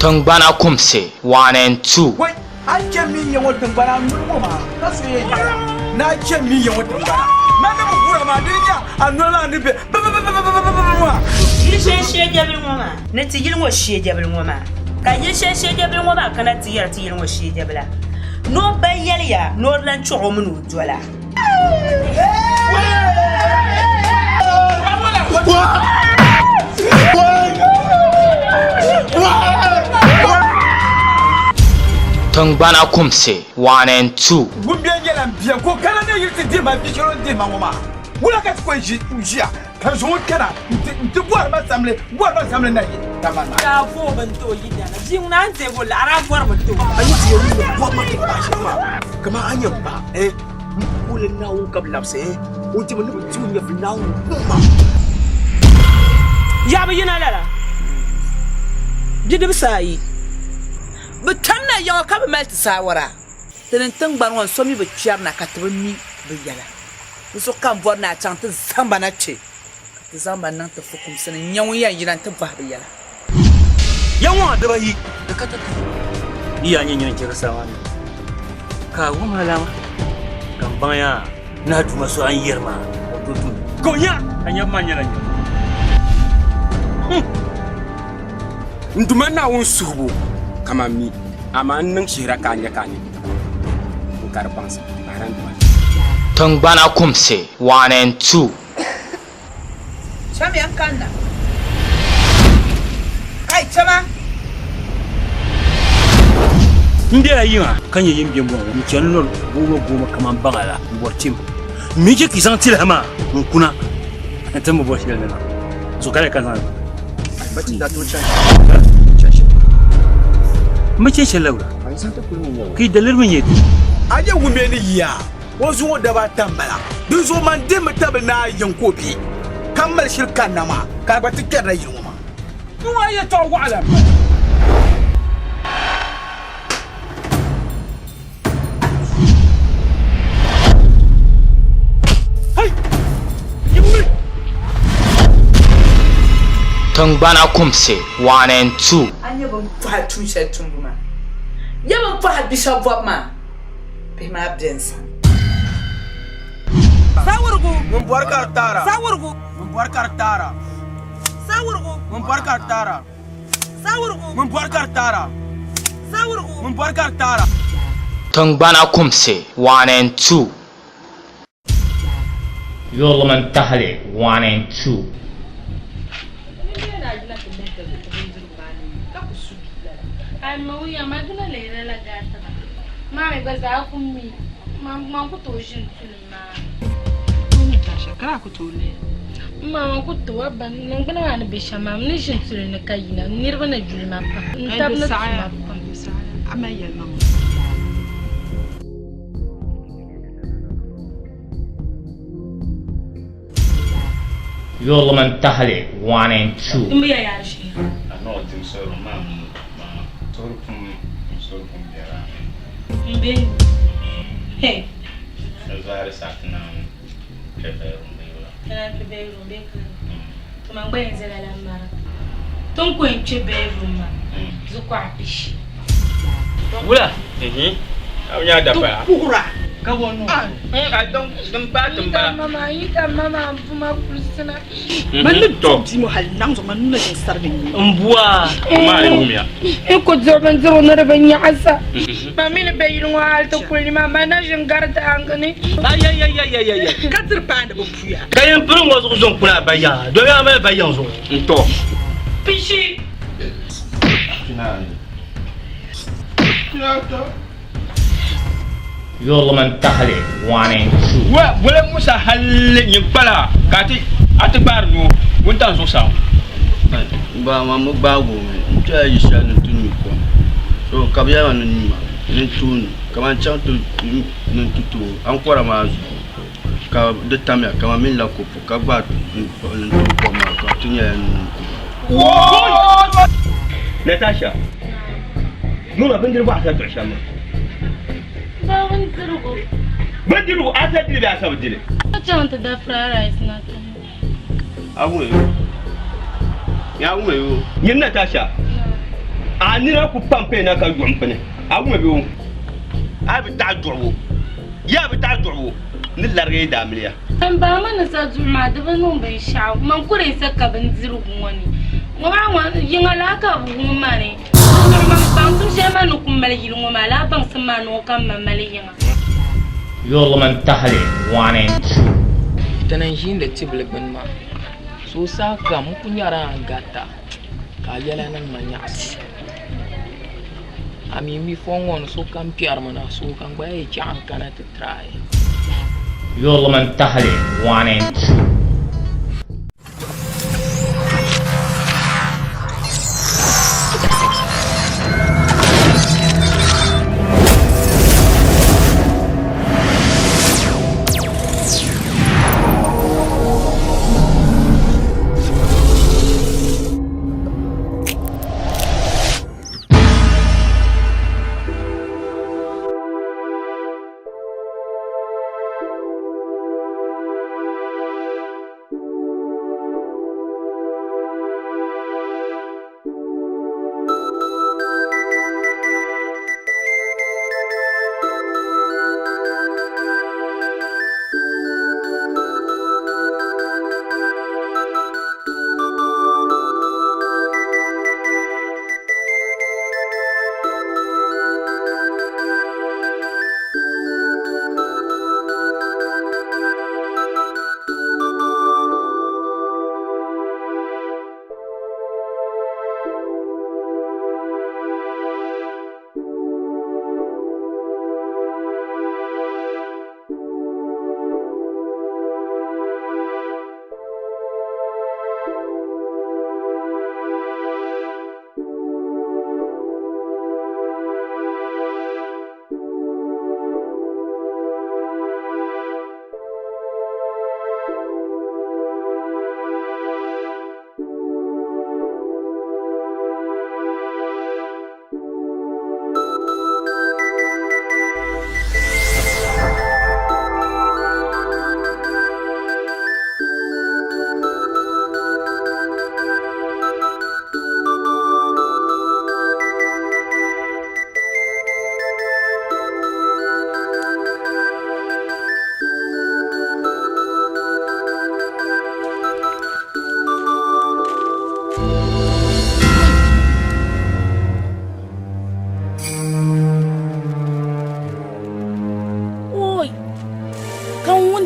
Tungbana Kumse 1 and 2. Wait, I can't mean you want to buy a woman. That's it. Now I can't mean you want to buy. Madam, who am I doing? I'm not on the bed. You say every woman. Netty, you know she every woman. Can you say every woman cannot see her tea and she devil? No by Yelia, nor lunch or woman Jola. Tungbana Kumse 1 and 2. Would be a yellow Bianco Canada used to do my visual day, Mamma. Will I get squishy? Because what can I do? What about family? What about family? Come on, I woman to you. You not say, well, I want to do. I need to what much come on, your back, eh? Will now come up, say, what you will do for now? Yabba, you know, did you say? But Tana, your cup of melt sour. Then tongue ban one so me with Charna Catherine, the yellow. So come for na chant Sambanachi. The Zamba not the Fucums and young yan to Babia. Young one, the Catatu. Yan in Jerusalem. Kawumala Kambaya, not Maso and Yerma. Go ya, and your man. Ndumana won subu kama mi aman shira kanya kanya karpansa arandwa Tungbana Kumse 1 and 2. Chama yankanda. Kai chama. Ndera yima kanye yimbe mbo mchanno goma kama bagala wortim mije kisanti hama kuna ntambo boshel na zokale kana bati da to chan mace shalaura ki dalir mun yeti aje wume ni ya wazo da ba tambala dun zo man dim tabna yankobi kammal shirkan nama ka ba tikkar rayin ma duwa ya to wala Tungbana Kumse 1 and 2. Anya bon fa tun sha tumbuma. Ya bon fa bishop ma. Be ma abdensa. Sawurgu mun barkar tara. Sawurgu mun barkar tara. Sawurgu mun barkar tara. Sawurgu mun barkar tara. Sawurgu mun barkar tara. Tungbana Kumse 1 and 2. Yolman Tahale 1 and 2. Maria, mas não é ela gata. Mãe, gozar comigo. Mamãe, que tô junto na. Natasha, caraca, tu lê. Mamãe, que tô abando. Não quero nada beijar, mamãe. Nem junto na caína. Nirva na Julima. Não tá na Julima. Amanhã não. Yolman Tahale 1 and 2. Não me acha. Não, tem só uma. Bem. Hey. Eu já era saco não. Prefiro um Ela prefere um bem. Tu não vai dizer ela mara. Tu conhece bem uma. Zuquartish. Ula. Eu já dá para. Pura. Kabono. Don't bad Mama, uma pulsana. Manu top mo hal nang so manu na jing sarbe. Mbua. Mari mumia. Eu ko zorban zoro na rabanya asa. Mamile bayin wa alta kulli mama na jin garda angane. Ay. Katir panda bo puya. Kayen prum wazo zon kula baya do ya me bayan zo Nto. Pichi. Yolman Tahale 1 and 2. Wa wala musa halle nyipala kati atibar no wonta zo saw. Ba mamu bago nta yisha ntunu ko so kabya wa nima ntunu kama chanto ntutu ankora mazu ka de tamya kama min la ko ka ba ntutu ko ma ka tunya Natasha nuna bindir ba ta shama Badiru atadili ba sabdile Chanta da frara is not. awu ya ume yo yin Natasha Anira ku pampe na ka yompene. Awu be wo. Abi ta dowo. Ya bi ta dowo. Ni large da amliya. An ba mana sa zuma da banu bai sha man kure saka ban zirgun wani. Ngwa yin alaka bu mane. Man ban tu she manu kumbal yin ngoma la ban sama no kan mamali yin. Yol man tahli 1 and 2. Tanan shin da tibli bin ma. So saka mun kunyara gata. Ka yala nan manyas. Ami mi fongon so kan piar mana so kan bae chan kana te try. Yol man tahli 1 and 2.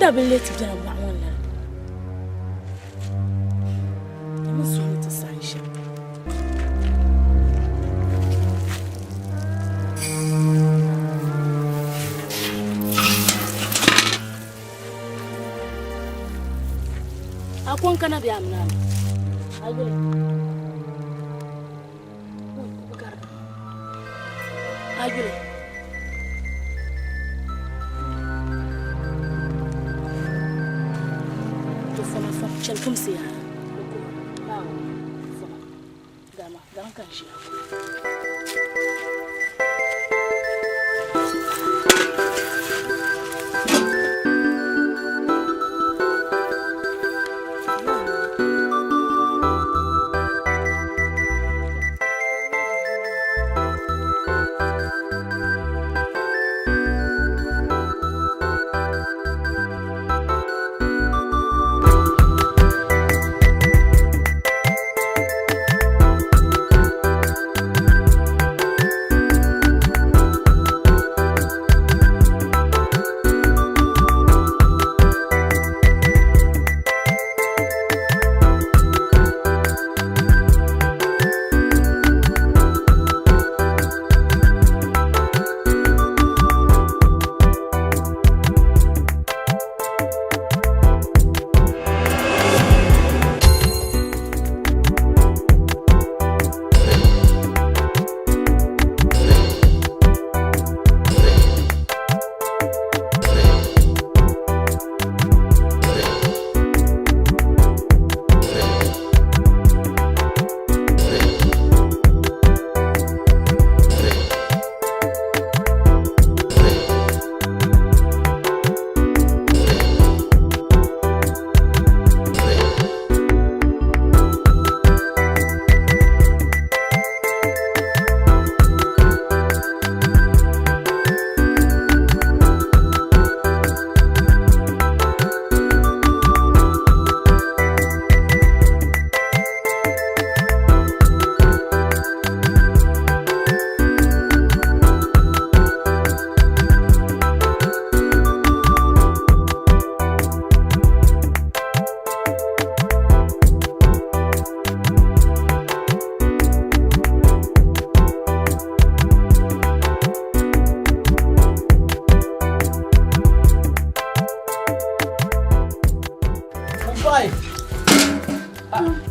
Ability to have one. I'm sorry to sunshine. I won't be a man. I will. I will. Come see her. Now, Dama, don't catch you.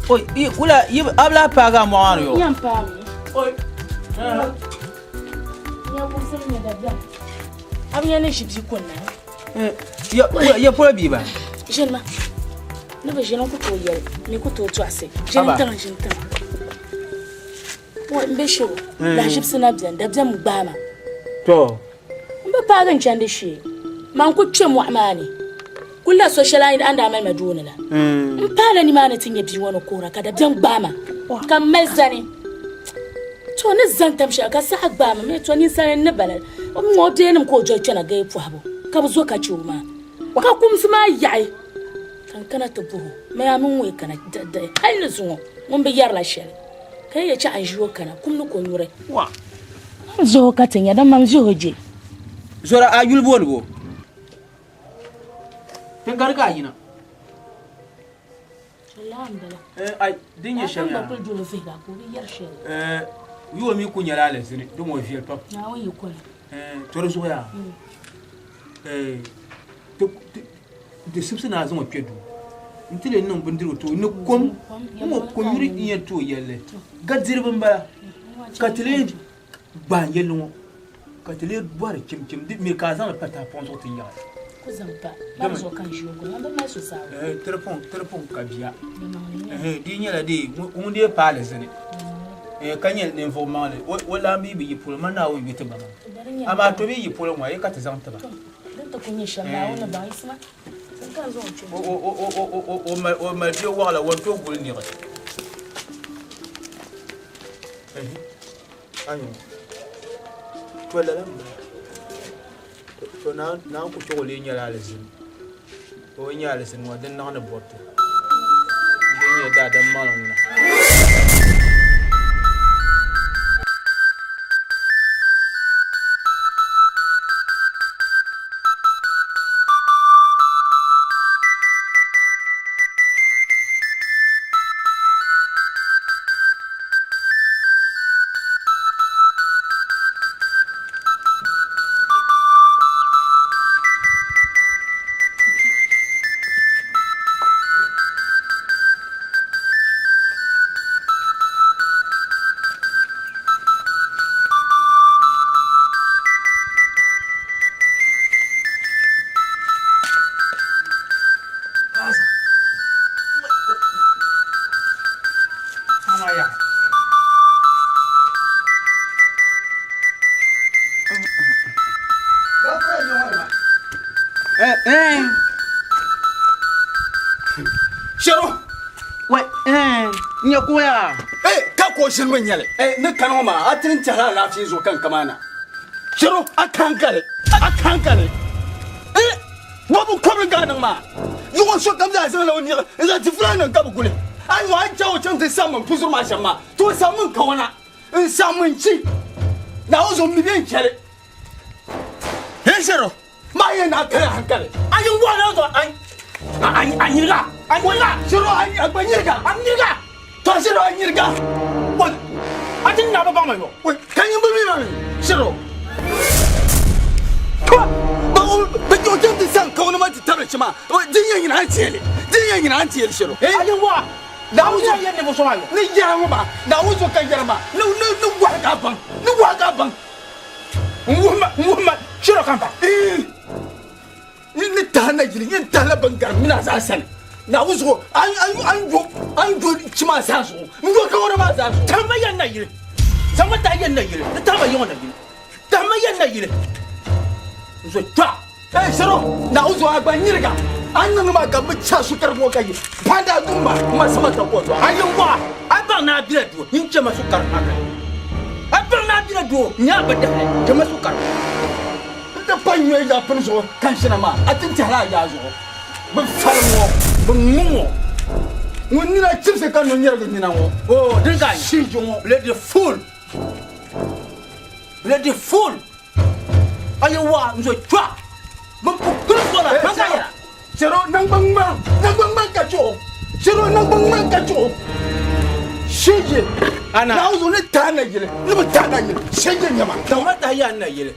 Oi, ula abla paga mo yo. Yan pa mi. Oi. Ya ko sun ne da biya. Am ya ne shi bi kun na. Ya pura bi ba. Jeune ma. Ne ba jeune ko to yel, ni ko to ase. Jeune tan. Wa mbe show. La gypsy na bian, da bian mgbama. To. Mbe paga nchande shi. Man ku twem wa mani. Kula social anda mal maduna la. Mpala ni mana tinye bi wono kora kada bian gbama. Kam melzani. To ne zantam shi aka sa gbama me to ni sanin ne balal. Mo de nim ko jo tana ga fu habo. Ka zo ka ciuma. Ka kum suma yayi. Kan kana to buhu. Me amun we kana da hal ne zuwa. Mun be yar la shel. Kai ya ci an jiwo kana kum no ko nyure. Wa. Zo ka tanya dan man zo hoje. Zora a yulbo bo. Kin garga yina. Alhamdulillah. Ai dinye shari'a. Ba ku dole fi ga ko bi yar shel. Yo mi ku nyala le sini do mo fiel pap. Na wa yiko. To so ya. De subsina zo mo pedu. Ntile non bindiro to ne kom mo ko yuri iya to yelle. Gadzirban ba. Katile ba yello. Katile boire kim di mi ka zan pata ponso tinya. Ko zampa. Ba zo kan jiwo ko ba ma so sa. Telefon ka biya. Di nyala de on de pale zene. Kanyel ne informant wala mi bi pour mana wo yete ba. Ama to bi pour mo e ka tezanta ba. Dan to kunye shalla wala ba isma. Kan zo ci. O ma je wala won to gol ni rat. Ayo. To la lamba. To na ku to le nyala lazim. O nyala lazim wa dan na botte. Dan ya da dan malam na. Shero. Ouais, nyakoya. Ka ko shin mun yale. Ne kanu ma atin tara lafi zo kan kamana. Shero akankale. Wabu kwabin ganin ma. Yuwan so kamza zan lawan ni. Ina ti fulana ka bugule. Ai wa jawo can ta samun fusur ma shamma. To samun kawana. In samun ci. Na ozo mi ben kere. Shero. Ma yana kare hankali. Ayin gwana zo ai. Anyirga. Shiro anyirga. To shiro anyirga. What? Atin na ba mai yo. Wait, kan yi bumi ma. Shiro. Ba yo tin san ka wani ma ti tare shi ma. Din yin an tiele shiro. Ayin wa. Na wuzo yan ne bo so ayo. Ni jara mu ba. Na wuzo kan jara ma. No wa ga ban. Nguma shiro kan ba. Ni ta na gili yin ta la bangar mina za san na wuzo an go chima sa so ndo ka wona ma za ta ma yan na gili sama ta yan na gili ta ma yon na gili ta ma yan na gili zo ta shiro na wuzo agba nyirga an nan ma ga mu cha su karbo kai fanda dumba ma sama ta ko to ayin wa aba na dire do yin ce ma su kar aka aba na dire do nya ba da ce ma su kar da panyo ya fun so kan shi na ma atin tara ya zo ban farmo ban mumo woni na chipse kan no nyere ni na wo oh dinga shi jo le de full ayo wa nzo twa ban ku ko la ban ka ya shiro nang bang ka cho shiro nang bang ka cho shije ana na zo ne ta na gile ni ba ta na gile shije nyama da ma ta ya na gile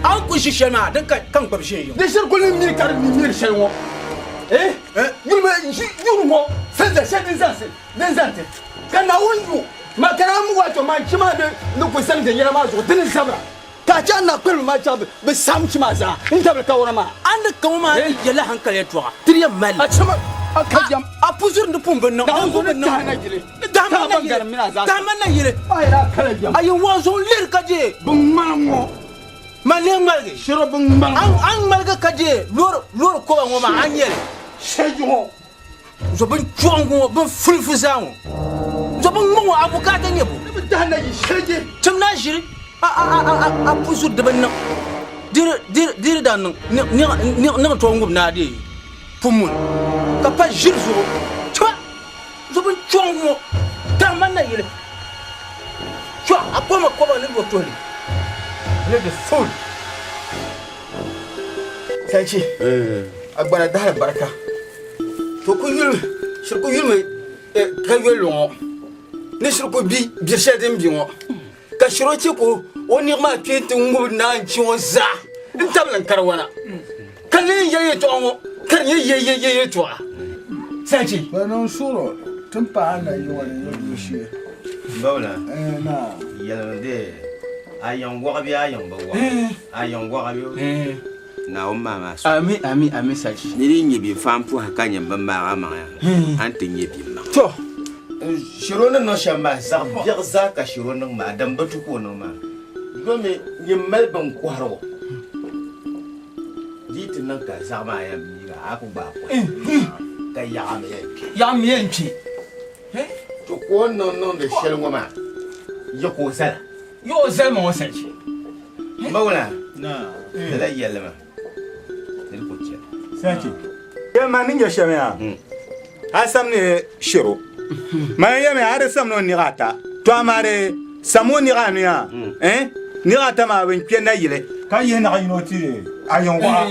an ku shi shema dan kan kwabshin yo da shir kullum ni kar ni mir shelwo yulma yulmo Sasa shedin zase. Dan zante. Kana wunju. Makara mu wato man kima da nuku san da yana ma zo din sabra. Ka ci na kullu ma ta bi sam kima za. In ta ka wona ma. An da kuma yalla hankali ya tuwa. Tiriya mal. A cima akajam a puzur da pumban nan. Da zo da na gire. Da man garan mina za. Da man nan yire. Ai ra kala jam. Ayin wazo lir kaje. Bun mango. Mane malge. Shiro bun mango. An malga kaje. Lor ko ba ngoma an yele. Shejo. Zo ban chuango ban fulfuzango. Zo ban mo abukata ne bu. Da na yi sheje. Tum na shiri. A puzur da ban nan. Dir da nan. Ni to ngum na de. Pumun. Ka pa jirzo. Twa. Zo ban chuango. Ta man na yele. Twa apoma ko ba ni go toli. Le de fool. Sai agbara da baraka. To ku yul shirku yul me ka yul lo ne shirku bi shedin bi wo ka shiro ce ko woni ma pete ngu na nchi wo za din tablan karwana kan ne yeye to wo kan yeye to sai ce banon suro tun pa ana yi wani yau shi bawla na yalande ayan wa bi ayan bawa ayan wa bi na o mama so ami sachi ni ni bi fampu hakanya bamba ma ya ante ni bi ma to shiro no shamba za bir za ka shiro no ma dan batu ko no ma gome ni melban kwaro jitin nan ka za ma ya mi ga aku ba ko ka ya me yanki to ko no de shel ngoma yo ko sala yo zel mo sachi bawla na la yelma Saki. Ya manin ya shame ya. Asam ne shiro. Ma ya me are sam no ni gata. To amare samo ni ganu ya. Ni gata ma ben ken na yile. Kan yi na yino ti ayon wa.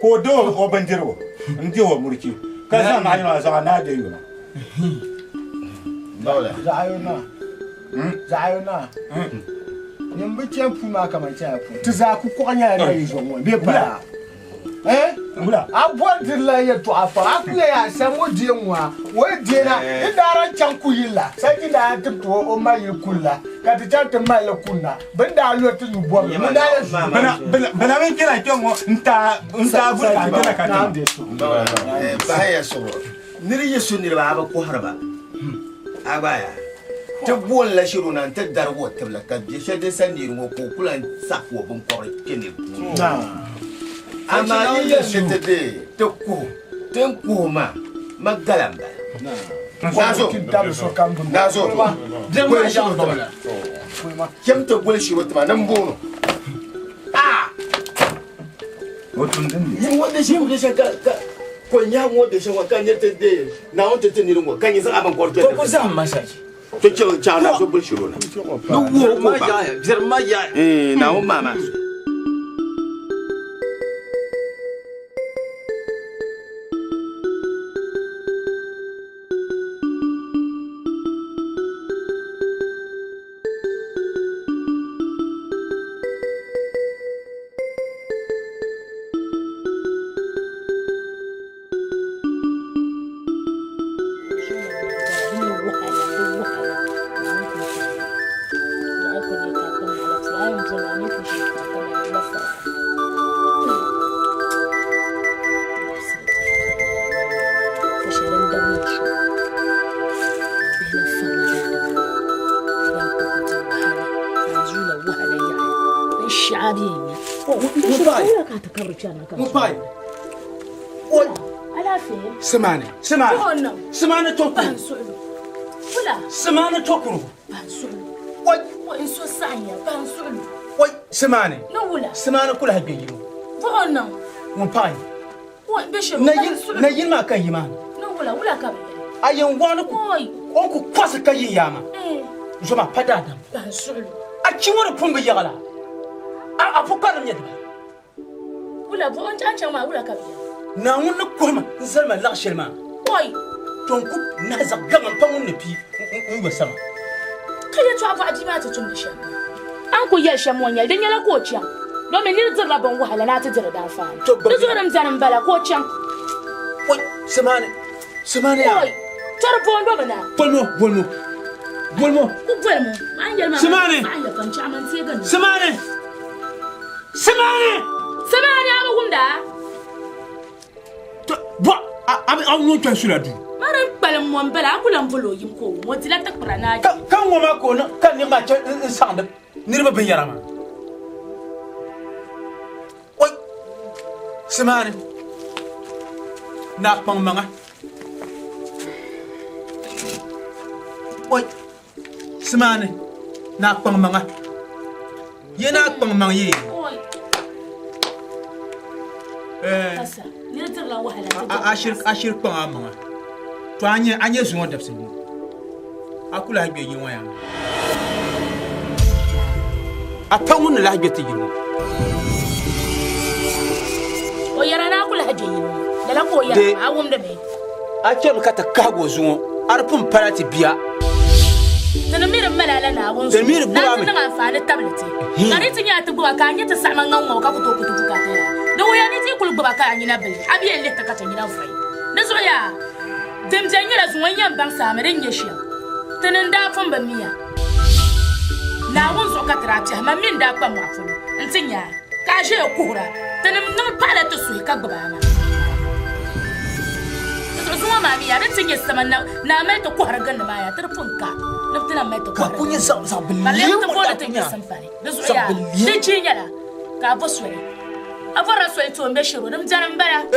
Ko do o banjiro. Ndi o murki. Ka sa ma yino sa na de yino. Bawla. Zayona. Nyambe champu ma kama champu. Tuza ku ko nya na yizo mo. Be pa. Abwantila ya to afara ku ya samo dienwa wo diena idara chanku yilla sai da ta to o mai kulla ka ta chanta mai la kunna banda lo ta yu bom bana men kila kyongo nta bu ta kila ka ta ba ya so niri yesu niri ba ko harba abaya ta bon la shiru nan ta darwo ta la ka je shede sandi ngo ko kulan sakwo bon ko kene ama yeye setede toko tenkuma magalamba nazo demwa shiro tama kemto gol shiro tama nan bono yin wanda shi mu da shaka ko nya mu da shaka kan yete de na on tete ni ngo kan yisa aban korto ko za masa to ce cha na so gol shiro na no wo ma ya zerma ya na o mama Semana tokuru. Semana tokuru. Wai in so sanya ban sulu. Wai semana. No wula. Semana kula ha gayiro. Vo non. Mon pai. Wa bishop. Na yin ma kan yima. No wula ka be. Ayen wani ku. On ku kwasa kan yin yama. Zuma padada. Ban sulu. A ciwon punga yagala. A fukarin yadda. Wula vo on can ma wula ka be. Na wani kuma zalma lakshir ma. Oi. Tonku na zagaman pangun ne pi ngwa sama. Kaya to ava adima ta tun dishan. An ku ya shan wanya dan yala ko ciyan. Don me ni zira ban wahala na ta jira da fa. Da zo ram zanan bala ko ciyan. Oi, semana. Semana ya. Chora bondo bana. Bolmo. Ku bolmo. An yelma. Semane. An ya kan chaman sai gan. Semane aba gumda. Bo am no twa sura du. Maran palam mon bala akulan bolo yim ko mo dila tak prana. Kan ngoma ko no kan ni ma cha sande nirba ben yarama. Oi. Semane. Na pang manga. Oi. Semane. Na pang manga. Ye na pang mang ye. Oi. Asa, ni tir la wahala. Ashir pang manga. To anye zuwa dabse. Akula hagbe yin waya. Apangun la hagbe ti yin. O yara na kula haje yin. Dala ko yara awum da me. A kem kata kago zuwa. Arpun parati biya. Tana mira malala na won. Tana mira buwa me. Na amfani tablet. Kare tin ya tubu ka anya ta sama ngan ka kuto kutu ka ta. Da waya ni ti kul gba ka anya na bele. Abi elle ta ka ta nyina fai. Da zo ya. Dem janyira zuwan yan ban sa maren yeshi. Tanin da fun ba miya. Na won zo ka trati ma min da kwa mu afun. Ntinya ka je kuhura. Tanin nan pala ta su ka gba ma. Zuwa ma miya ran tinye sama na mai ta kuhara ganna ma ya tarfun ka. Naftana mai ta kuhara. Ka kunya sa biliyan. Balle ta bola ta yi samfani. Da zo ya. Sai cinyala. Ka boswe. Afara so ito mbe shiro dum jaran bara.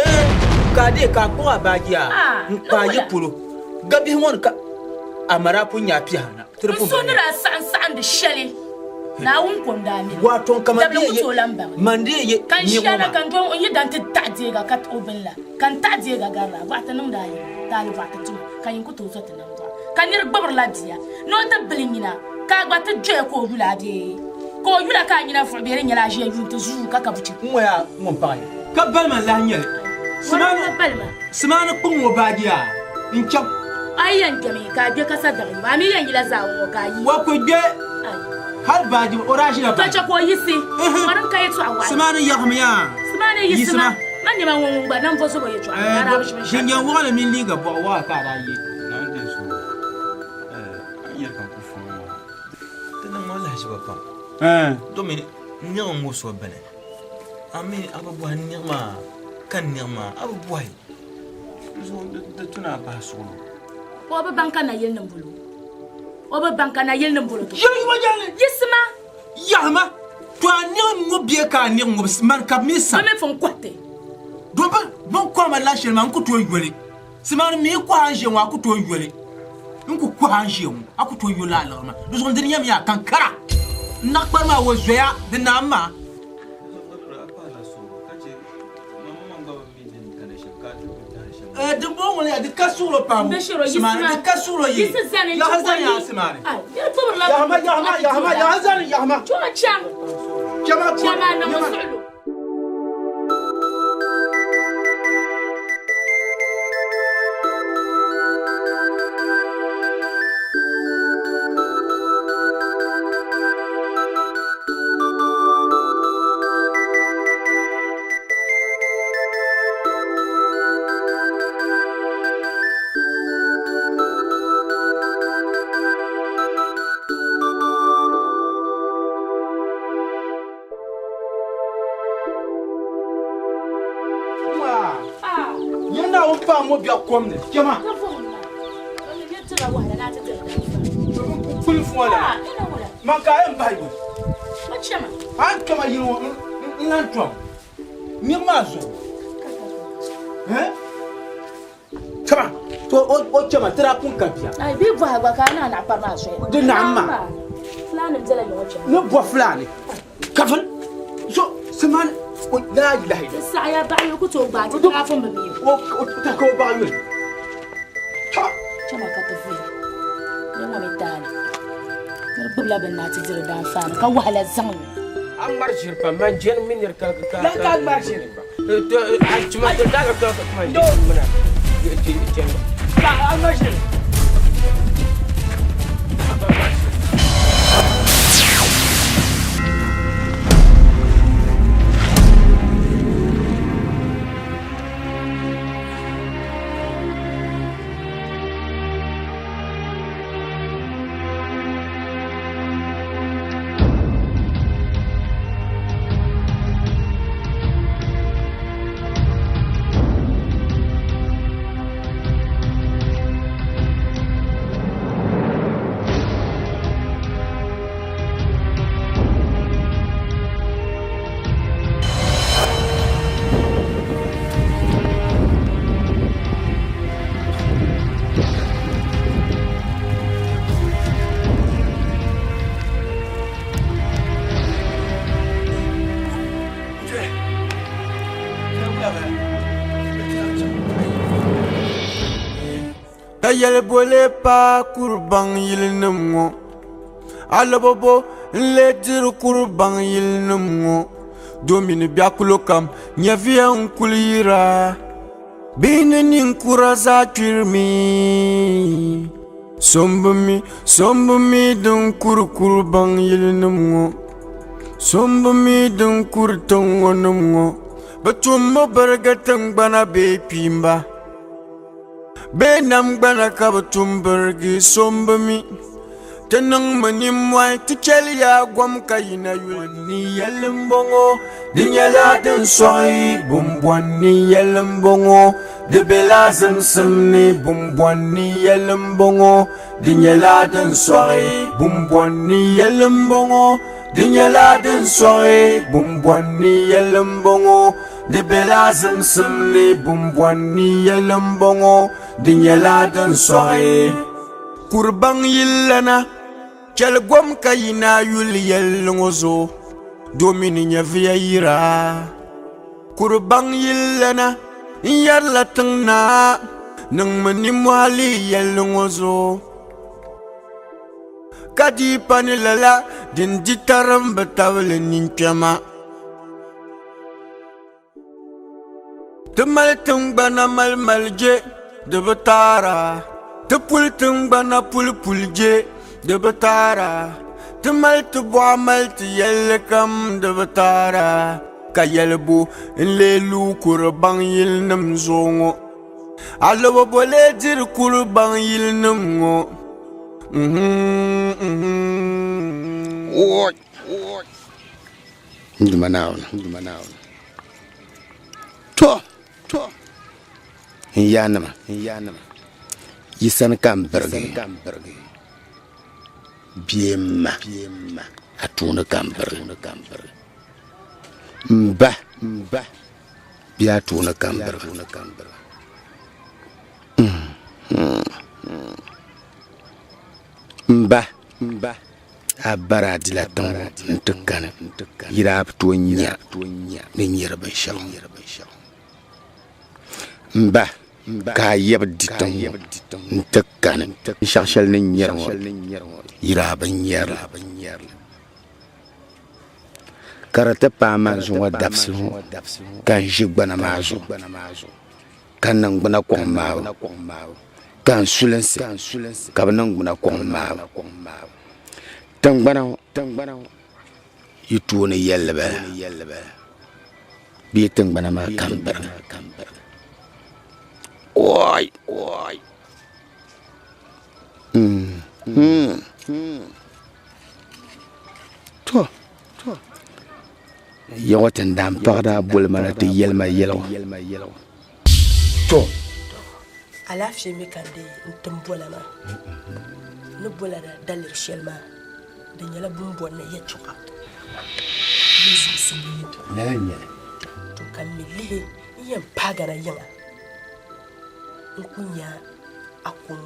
Kade ka ko abagiya nka yipuro gabi won ka amara punya piana turfu so nira san da shali na wun konda mi wato kamar ye mande ye kan shana kan don on yidan ta taje ga kat obilla kan taje ga garra ba ta nan da yi taliba ta tu kan yin ku to zata nan ba kan yir babar ladiya no ta bilingina ka gba ta je ko bulade ko yula ka nyina fo bere nyala je yun ta zu ka ka buci moya mon pai ka balma la nyel Semana kung mo bagia. Inchap. Ayan kami ka je kasa da ba mi yan gila zawo ka yi. Wa ko je. Har baji orashi na ba. To ko yisi. Maran kai to awa. Semana ya hamiya. Semana yisi ma. Man ne ma won ba nan foso ba ya to. Ara shi. Shin ya wala min liga bo wa ka da yi. Nan din su. Ayar kan ku fu. Tanan wala shi ba fa. Domin nyawo mo so bane. Ami ababu hanyama. Kan nirma abu boy zo da tuna ba su o ba banka na yel nan bulu o ba banka na yel nan bulu yiri wajale yisma yahma to anir ngo bie ka anir ngo man ka misa me fon kwate do ba bon ko ma la shel man ku to yole siman mi ko anje wa ku to yole nku ko anje wa aku to yola alarma do zo ndin yam ya kankara nakbar ma wo zoya dinama de bon on est de kasuro pa mo semana de kasuro yi ya hazan ya semana ya hazan ya ma chama na masulu mo bia komne kema kul fuala maka em baygo machama an kama yiro nan twa mi mazo kama to o kema tira pun kapia ai bi bo agba ka na parma so de namma flani mzela yo cha no bo flani kafal so seman la ilaha illa saya ba yo ku to gba ti tra fun mi o ta ko ba yo chama ka to fu ne mo metani ne bubla ben na ti jira dan fa ka wahala zan an marshir pa man jen min yar ka la ka marshir to a chuma to daga to ka man muna la an marshir yel bole pa kurban yilnumgo alabo le dir kurban yilnumgo domini biakulo kam nyavia kulira binin kuraza kirmi sombumi dun kurban yilnumgo sombumi dun kurtongo numgo batummo bargatan bana be pimba benam bana kabatum bargi sombumi tenang manimwai tichelia gwam kayina yulni yelmbongo dinyala den soi bumbwani yelmbongo de belazem semni bumbwani yelmbongo dinyala den soi bumbwani yelmbongo dinyala den soi bumbwani yelmbongo de belazem semni bumbwani yelmbongo dinyala den soi kurban yillana kelgom kayina yul yellongozo domini nyavia yira kurban yillana yarla tangna nang mani mwali yellongozo kadi panilala din ditaram batawle ninkema temal tungbana malmalje de batara te pultung bana pulje de batara te mal te boa mal te yelkam de batara ka yelbu le lu kurban yil nam zongo alo bole dir kurban yil namgo oi ndumanaw to yanama yisan kan berge biema atuna kan berge mba biya tuna kan berge mba abara dilaton ntukana yirab tunya ne nyira ban shaw mba ka yeb diton ntukana shashal ne nyira yirab nyira karata pa manzo wa dapsu kan jigbana mazo kan nan gbana ko maawo kan sulense ka nan gbana ko maawo tangbana yitu ne yelba bi tangbana ma kambar oi to yawatan dam parda bolmana te yelma yelo to ala femi kande ntumbolana no bolana dalir shelma de nyala bumbo na yetuka yesu sini nanya to kamili yen pagana yanga nkunya akun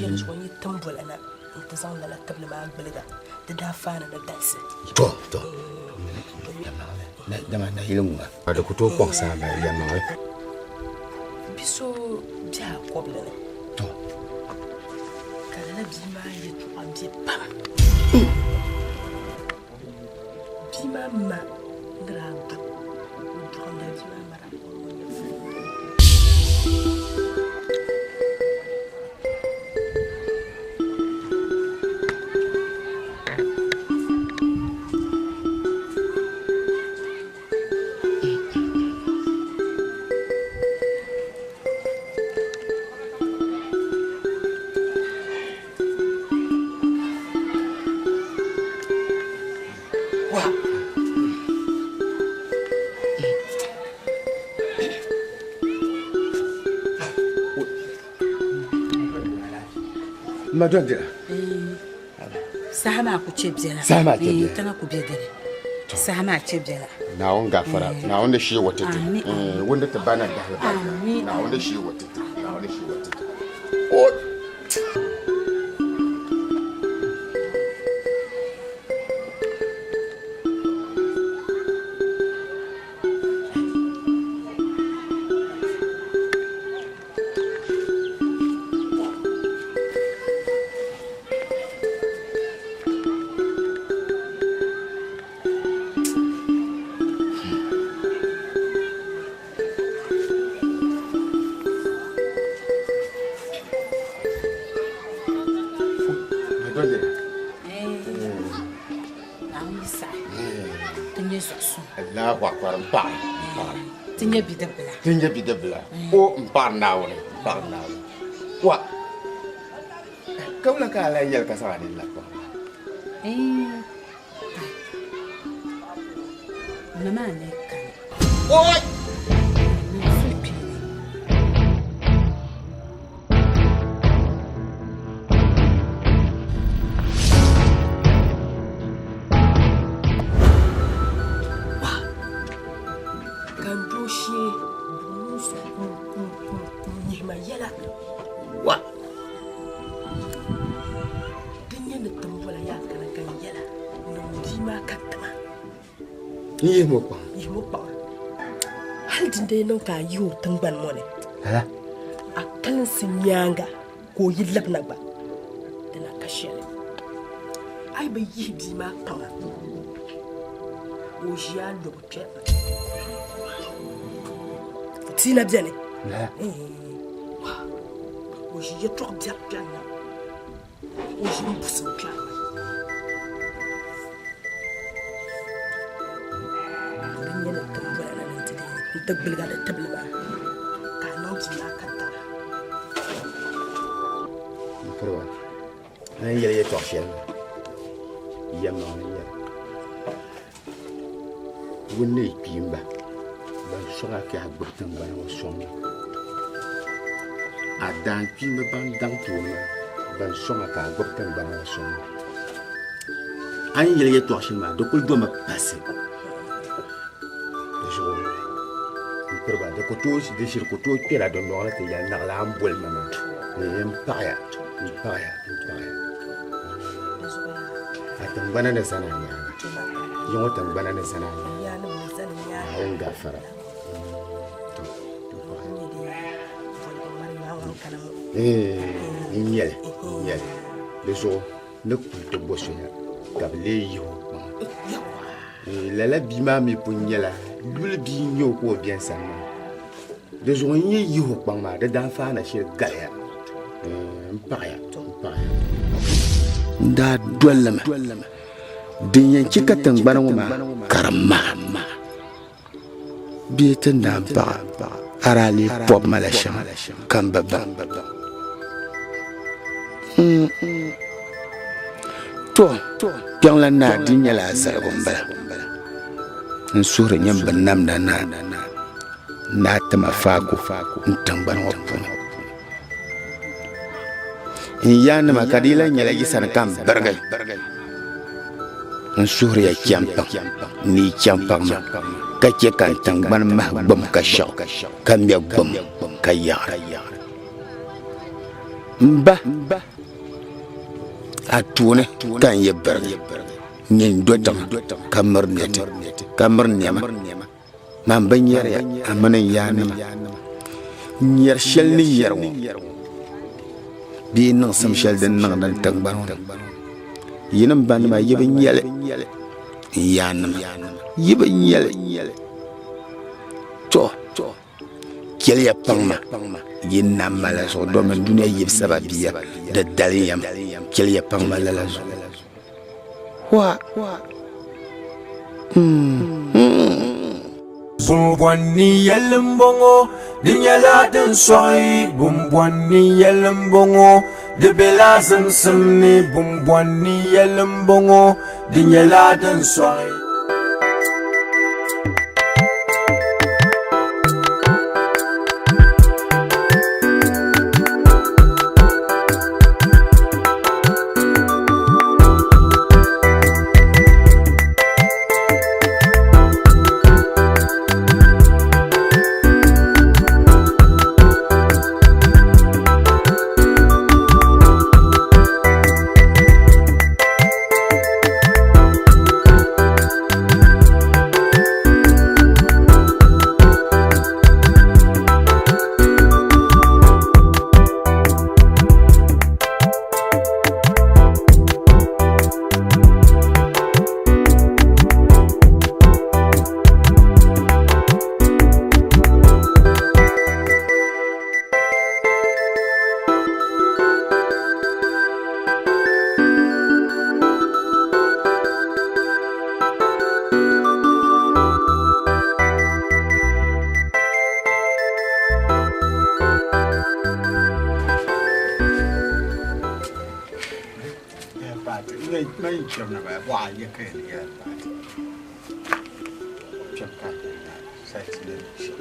yen so yi tumbolana ntazan la tabla ma belga de da fana na danse to dama na hilunga ada kuto ko sa ba ya ma biso bia kobla to kana bima yetu ambie pam bima ma ngrando ndronda bima mara madondira sahama ku chebjela tana ku bedere sahama chebjela na on gafara na on da shi wata wanda ta bana da na on da shi wata nye zuɣusu Allahu akbar paɣa ti nye bidibila ti nye bidibila o mpar naawuni wa kabla ka ala yel ka sa ni la ko na ma ne kan oi Yimo pa. Hal dinde non ka yu tangban mone. Ha? Akan sinyanga ko yilab na ba. Dana kashele. Ai ba yi bi ma pa. O jia lo pye. Tina bien. La. O jia tok dia pya. O jia mpusu pya. Tagbilga da tablima ka nauji na kanta Pro an yele to shen yamma ya wonne pimba ban songa ka gurtan ban o songa adan pimba ban dan tuma ban songa ka gurtan ban o songa an yele to shen ma do kul do ma passe de koto de shir koto pera don no la te ya na la ambol mama ne empire atan bana da sana ne yin watan bana da sana ne ya na san ya an gafara yel le so ne ku bosso ya gable yo la bima mi punyela dul bi nyo ko bien sana de joigner yi ho pangma de dan fa na shir gaya mpaya da dollama din yanki ka tangbana ma karamma bi tan da ba arali pop malasham kan baba to yang la na din ya la sa gombala nsura nyamba namda na tama fago ntangban wapun yana makadila nyala gisan kam bergai nsura ya kiampa ni kiampa ma kace kan tangban mah bam ka shaw kam ya bam ka ya mba atune kan ya bergai nyen dotam kamar nyama man ban yare amanan yana nyar shel ni yarwo bi nan sam shel den nan dan tangban yinam ban ma yibin yale yana yibin yale to keliya pangma yinna mala so do man duniya yib sababiya da daliyam keliya pangma la so wa Bumbwani yelembongo dinyala den soi bumbwani yelembongo de bela samni bumbwani yelembongo dinyala den soi chama na ba wa ya kai ne ya ba chama ka sai ne shi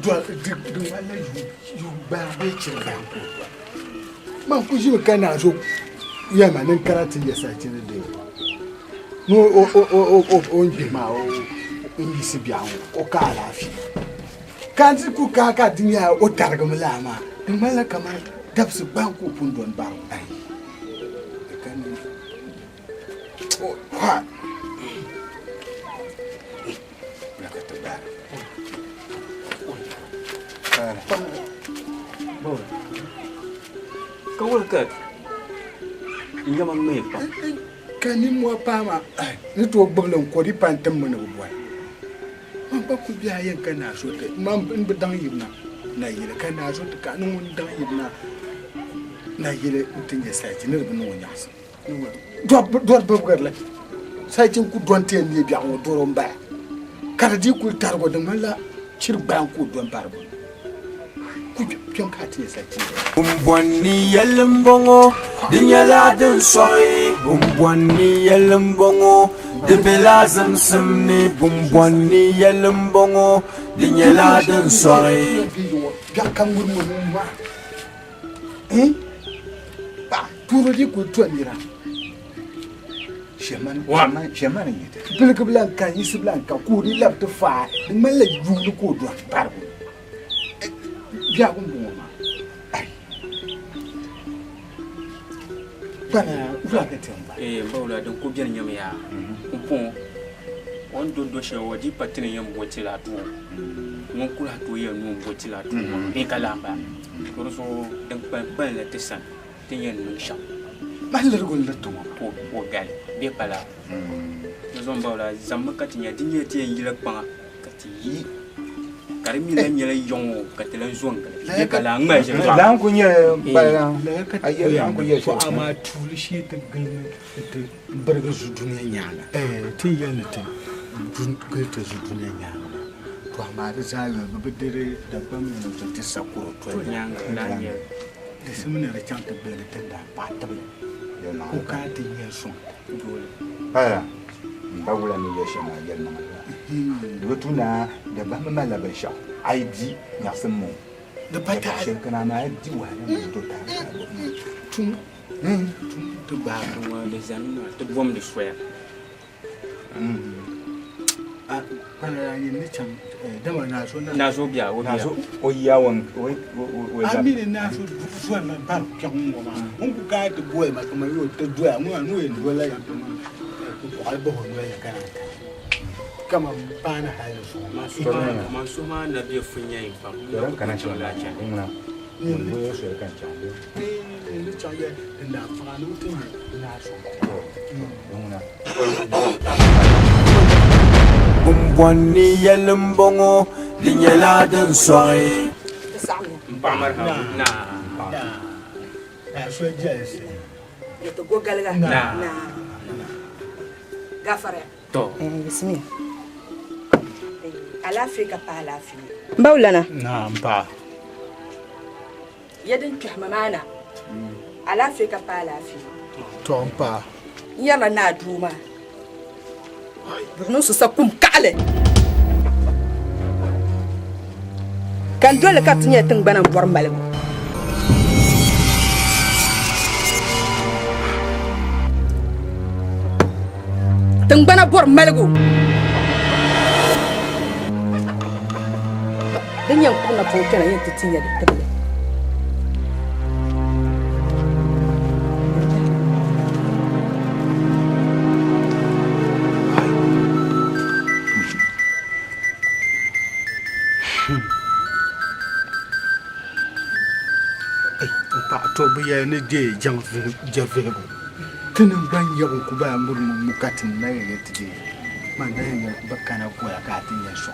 do wala yu ba bai cin ga man ku ji kana so ya ma nan karatun ya sai ne da no o nji ma o nji si bia o ka lafi kan ji ku ka dunya o targa mulama din mala kamar dabsu ban ku pundon ba ai kan o ha la ka ta Bora. Kau workat. Inga mang me pa. Kani mo pa ma. Ni to gboglan ko di pantam mo na buwan. Man ba ku biya yan kana so te. Man bin bidang yibna. Na yire kana so te ka nun dang yibna. Na yire utin ya sai tin rubun won yas. Do gar la. Sai tin ku don te ni biya wo do ron ba. Kada di ku targo de mala cir ban ku don barbo. Bumbwani yelembongo dinyaladin soy bumbwani yelembongo de belazam samne bumbwani yelembongo dinyaladin soy gakamur mo ba turo di ku to nira sheman yete bilka blanka yisi blanka ku di labta fa mala yulu ko do barbo ya gumbo ma bana ula ka tamba mbawla don ko bien nyam ya pon on do shewo di patine yam boti la tu mon kula to ya no boti la tu e kalamba ko so dan ban la tesan tinyen no sha malar gol la to ko gal be pala zo mbawla zamma katinya dinye tie yila pa kati karimi la nyela yongo katela zonga le kala ngma je la ko nye bala ayi an ko ye so ama tuli shi te gilme te barga zu dunya nyala ti yana te dun ko te zu dunya nyala to ama da zaga be dere da bam no to te sakuro to nyanga na nye de semene re chante be le te da patam yo na ko ka te ye so bala mbawula ni ye shema yel na lotuna da ba ma la ba sha ai di ya san mu da bata kana na di wa ne to ta tun to ba wa de zanna to bom de soya kana yin ni can da ma na so na so biya o biya o yawon o amini na so so na ba kyan mu ma mun ku ga da boy ma kuma yo to doya mu anu yin wala ya to ma ko ai ba ho ya kana kama bana hayo masu ma na biya funya yin fa ran kana ci wala ci ina mun boye so kan ci ni ci ya ina fa no tin na so na bumbwani yelembongo dinyaladin soy mpamar ha na so jese yo to go galga na gafare to bismillah L'Afrique pas l'Afrique. Baulana. Naam pa. Yadin tuhmamana. L'Afrique pas l'Afrique. Tom pa. Yala na duma. Burnu su sakum kale. Kan dole ka tinya tin banan bor malgo. Tin bana bor malgo. Dan yang kuna bokana yin titinya da tabbata pa to biya ne je jang jave tunan ban yau ku ba murmu mukatin na ya tije man da ya bakana ko ya ka tin ya so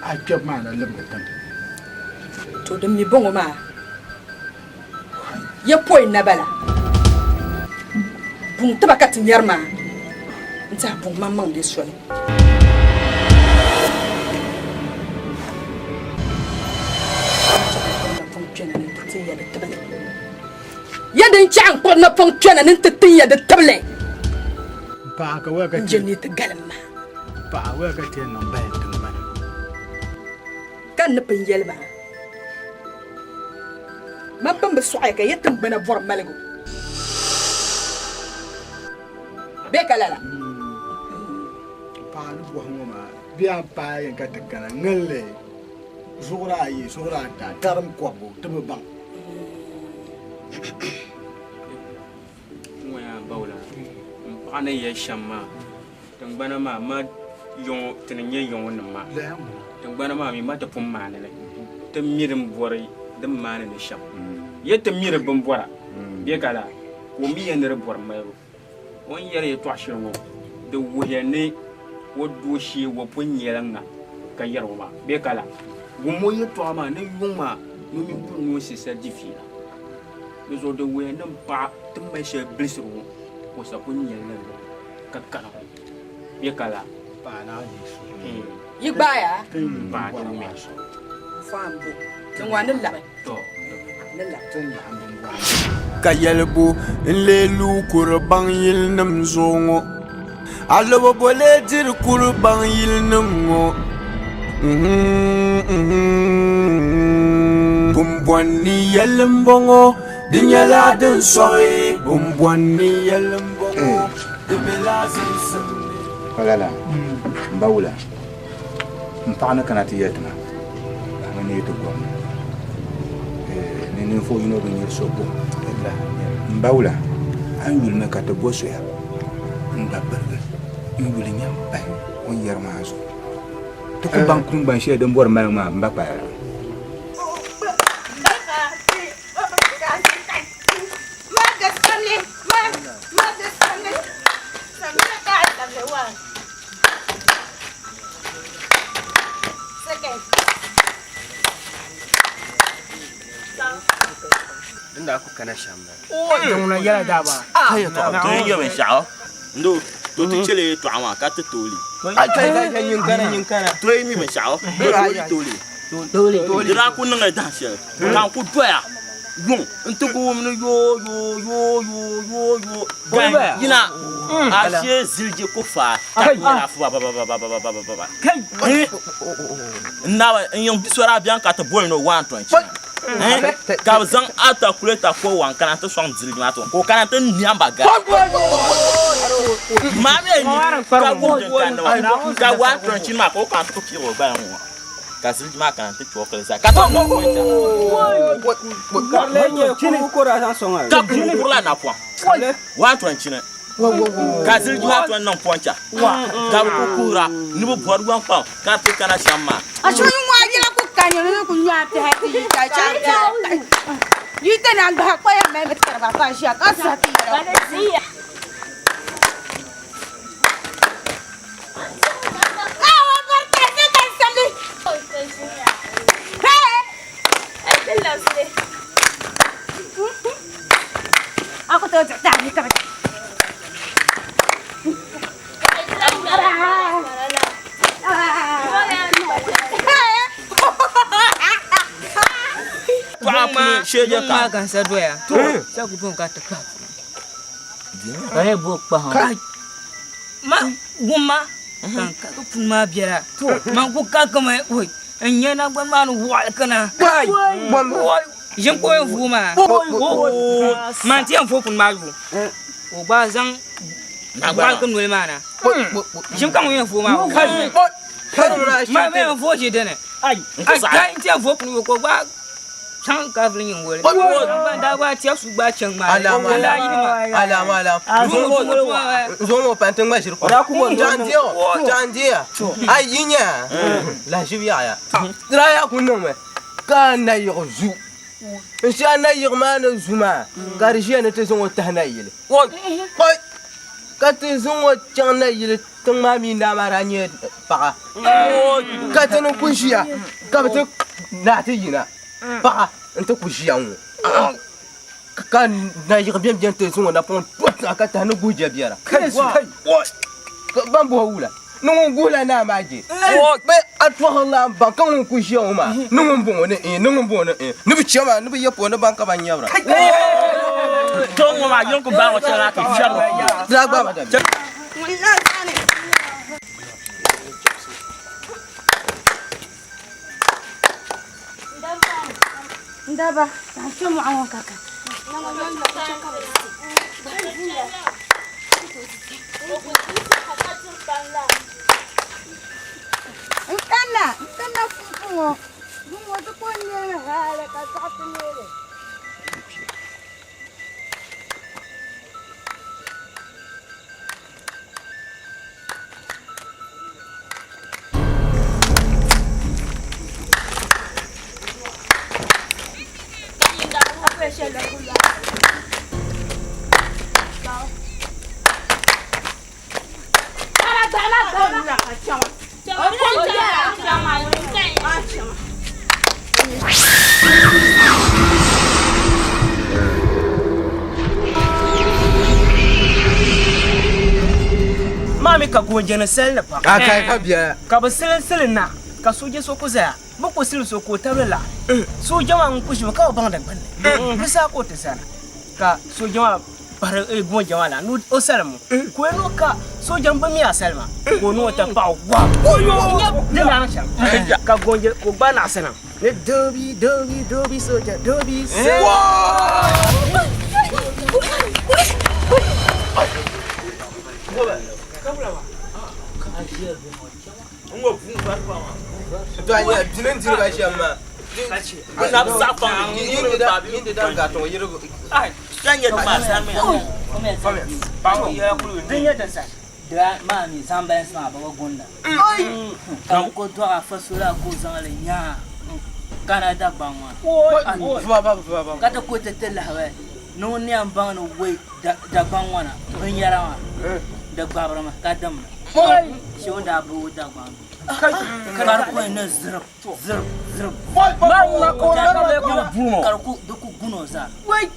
a ke ma na lambatan to da mi bongo ma ya poi na bala bun tabaka tin yarma nta bun mamman de so yadin chan ko na pon tana nin tiya da table Pa ka wa ka Jenny te galma. Pa wa ka te no ba tin ba. Kan ne pen yelma. Man ban be soya ka yetum bana bor malago. Be kalala. Pa lu bo ngoma. Biya pa yen ka te kana ngale. Zugra yi zugra ta taram ko bo te be bang. Moya bawla. Ana ya shamma. Tangbana ma yon tenye yon ma. Tangbana ma mi mata pum manene. Te mirim bori de manene sham. Yete mirim bum bora. Be kala. Ko mi yenere bor mayo. On yere to ashirwo. De woyene wo doshi wo punyelanga ka yarwa. Be kala. Wo moye to ama ne yuma no mi bu no sisa difira. Nous avons des gens pas de méchants blessés pour ça pour n'y aller que quand on y cala pas là y baya pas de méchants femme tu vois ne la Kayelbu lelu kurban yil nam zongo Alo bole dir kurban yil nam Bumbwani yelembongo Dinyala den soy bumbwani yelembongo Dibelazi samne Walala mbawula mpana kanati yetna amani to gom ni fo yino be nyir sobo mbawula an yul me kata boso ya mbabarga yul nyam bay on yermazo to ko bankun ban she dem bor ma mbapa Inda aku kana shamba. Dona yala daba. Hayo to to yo men shao. Ndo to ti chele to ama ka to toli. Ai nyin kana. To mi men shao. Toli. Dira ku nanga danse. Kan ku doya. Yon ntuku no yo. Yina ashe zilje ko fa. Ta fu ba. Kai. Nawa yon bisora bien ka to boy no 120. Ka zan ata kuleta ko wan kana to son zilma to ko kana to niamba ga mame ni ka go ka wa tronchi ma ko kan to kiro ba ho ka zilma kana to cho kala ka to ka lenye ko ra san songa ka ku la na po wa tronchi na ka zilma to non poncha ka ku kura ni bo bor wan pa ka to kana shamma asho yu wa jira ku kanyo ne ku nya te ha ti cha yite na ngba kwa ya me metkara ba kwa shia ka sa ti ra awa barka se kan samli hey bella sile aku to ta ni ka Mama, sheje ka. Kan sa doya. To, sa ku pon ka ta ka. Ai bo pa ha. Ma, gumma. Kan ka ku ma biara. To, man ku ka ka mai oi. Anya na ban ma no wal kana. Wai. Jin ko en fuma. Man ti en fo kun ma yu. O ba zan na ba kan wele mana. Jin kan en fuma. Kai. Ma me en fo je dene. Ai, kai ti en fo kun ko ba Chang kavling yung word. Dawa tiap suba chang ma. Alam. Zomo panteng ma sirko. Jandia. Ai yinya. La jibia ya. Draya kunome. Kana yozu. Insana yirmana zuma. Garjia ne te zongo tahna yile. Oi. Ka te zongo changna yile tangma mi na maranye pa. Ka te no kushia. Ka te na te yina. Pas un peu couché en haut. Quand n'aille bien tes on a pris un kata no bouge bien là. Bambo là. Non goula na maji. Mais à toi là ban quand on couche en ma. Non bon ne. Ne bi chama, ne bi yapo ne banka banyabra. Tongo ma yonko ba wa tara ka chama. Dragba madame. Ndaba, tanto mo awon kaka. Kana fufuo. Mungo to konya hala ka tatinele. Mami ka gonje na sel na pa. Aka ka biya. Ka ba sel na. Ka soje so ko za. Ba ko sil so ko tarela. Soje wa ku shi ka ba da banne. Bisa ko ta sana. Ka soje wa par gonje wala nu o salmu. Ko no ka soje ba mi asalma. Ko no ta pa wa. Oyo. De na sha. Ka gonje ko ba na sana. Ne dobi soje dobi. Tuanya dinen diri ba shama. Na sa fa ni de dan gato yiro. Ai, tanya ba sa me. Ba ya ku dinya da sa. Da ma mi samba sa ba gonda. Kan ko to a fasula ko zangale nya. Kana da banwa. Ba. Kata ko te tella hawe. No ni am bang no we da banwa na. Ban yara ma. Da babra ma kadam. Shi wanda abu da banwa. Karku ina zirp. Ma ko na le ko bumo. Karku duku guno za. Wai.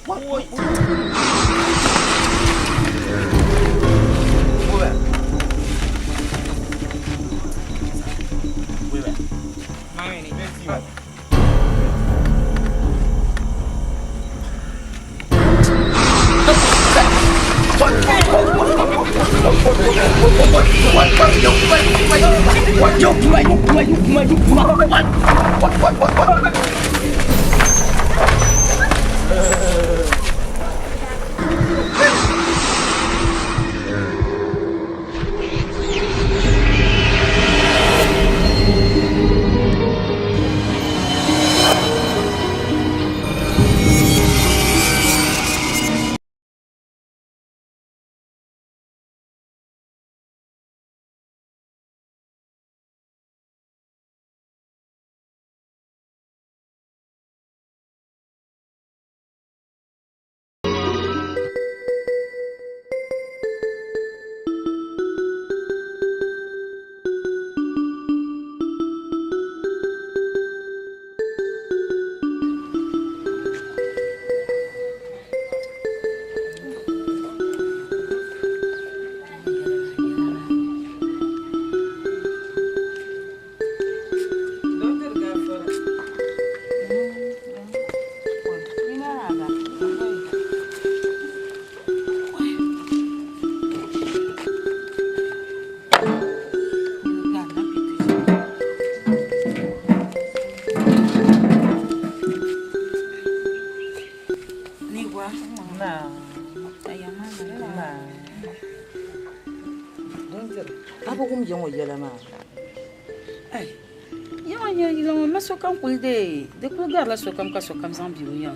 Sokam kulde de kulgar la sokam ka sokam zambi uya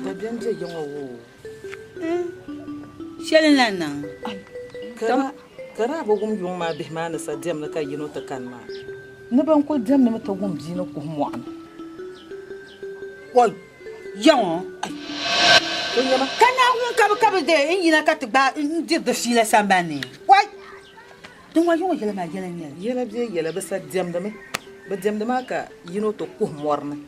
da bien je yongo wo Shelen lana kara bogum yung ma be ma na sa dem na ka yino ta kan ma ne ban ko dem na ta gum bi na ko mo an wai yon ko yama kana un ka de yina ka ta dir de fila sambani wai don wa yon yela ma yela ni yela be yela ba sa dem da me ba dem da maka yino to ko morna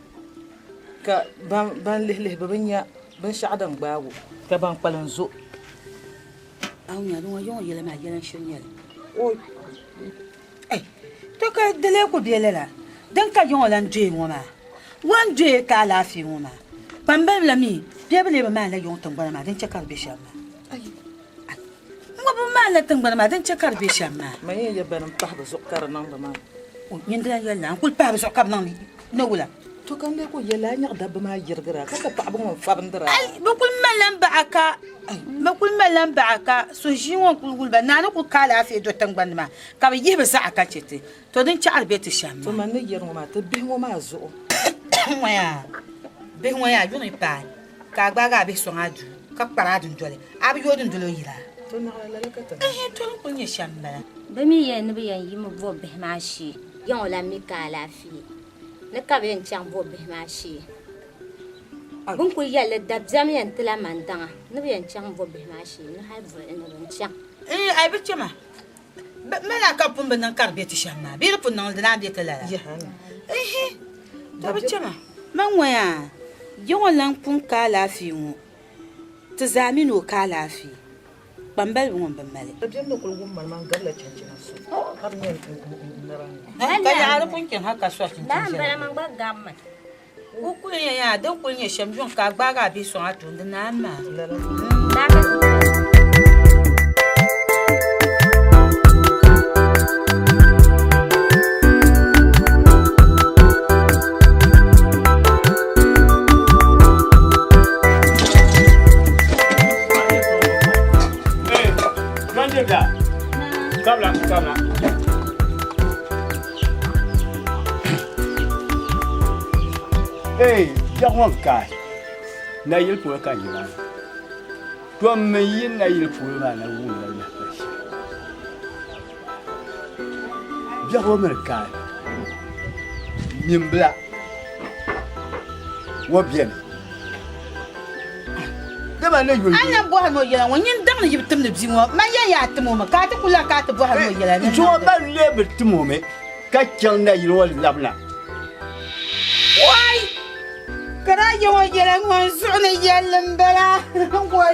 ka ban leh ba banya ban sha'adan bawo ka ban palanzo awnya don wayo yele ma yele shonyel o to ka dele ko bielela dan ka yon lan dwe ngoma wan dwe ka la fi ngoma pambem la mi biebele ba ma la yon ton bana ma dan chakar be shama ai ngwa ba ma la tingbani maa din chɛ ka di bɛ shɛm maa ma yɛn yɛ bɛni pahi bi zuɣu ka di niŋdi maa yɛndila yɛlina n kuli pahi bi zuɣu ka bi niŋ ni wula to kan dai ko yɛla a nyɛɣi dabba maa yirigira ka ka paɣaba ŋɔ fabindira bi kuli malila n baɣa ka so ʒii ŋɔ n kuli wuli ba naa ni kuli ka alaafee do tingbani maa ka bi yihi bi zaɣa ka chɛ ti to din chɛɣiri bɛ ti shɛm to man ni yɛri ŋɔ maa ti bihi ŋɔ maa zuɣu bihi ŋɔ yaa yuni paai ka a gbaaga a bihi sɔŋ a duu ka kpari a dundoli a bi yooi dundoli o yila to naɣala lala ka ta to n kuli nyɛ shɛm bala bi mi yɛn ni bi yɛn yi mi bo bihi maa shee yɛn o la mi ka alaafee ni ka bi yɛn chaŋ bo bihi maa shee bin kuli yɛlli dabiɛm yɛn ti la mandaŋa ni bi yɛn chaŋ bo bihi maa shee ni hali buɣi ni bin chaŋ ai bi chɛma mala ka pun bi niŋ ka di bɛ ti shɛm maa bii di pun niŋ di naa bɛ ti lala to bi chɛma man ŋɔya yɛŋɔ lan pun ka alaafee ŋɔ ti zaa mi ni o ka alaafee kpambali ŋɔ bin mali dabiɛm ni kuli wumma man gabila chinchina so har nyɛ nira ka yaɣari pun chɛŋ ha ka sɔri daa n bala man gba gabi mi o kuli nyɛ yaa din kuli nyɛ shɛm yuŋ ka a gbaaga a bihi sɔŋ a tuuni di naan maa Kabla. Hey, jangan kai. Na yil pula kan jiran. Tuan meyin na yil pula na wula na pasi. Jangan merkai. Nimbla. Wabian. Ana bɔha no yɛla ŋɔ nyin daŋ ni yibi timdi bia ŋɔ ma yɛn yaa tim o mi ka ti kula ka ti bɔha no yɛla ni zuɣu ban lebi tim o mi ka chaŋ na yili ŋɔ labina wai kana yɛ ŋɔ yɛla ŋɔ zuɣu ni yɛlli n bala wai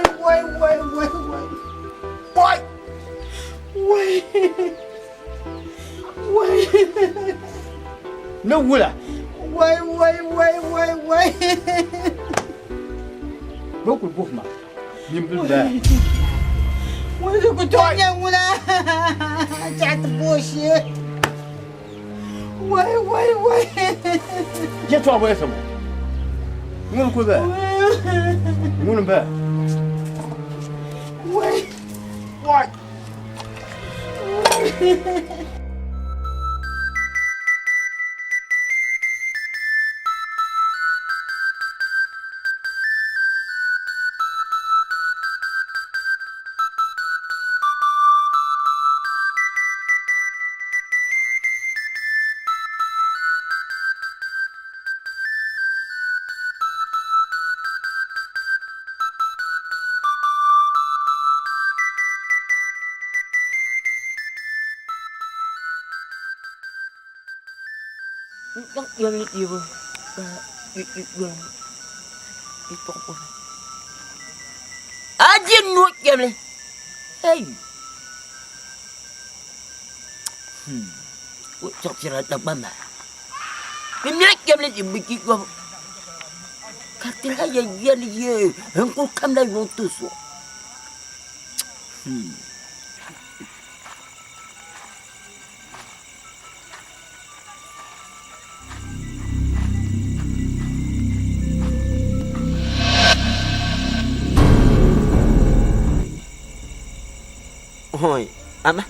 ni wula wai Beaucoup de bouffe, Nimbla. Moi, je peux t'en dire, moi, là. T'as te boucher. Ouais. J'ai toi, ouais, ça va. Mon couvert. Mon bas. Ouais. Ajin nu kemle. Hey. Chọc sira tak bama. Bimnya kemle ibiki ko. Katinga ya ye. Engko kam la wontu so. Hoi, ama.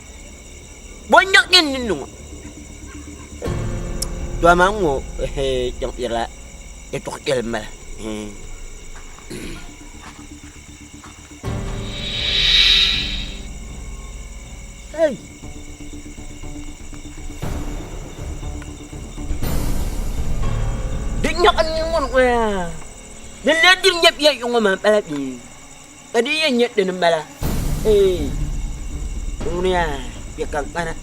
Banyak ni nung. Dua mango yang ira itu kelma. Hey. Banyak ni nung ya. Neladim nyap ya yung mama palabi. Tadi yang nyat dan mala. Dunia, biarkan mana?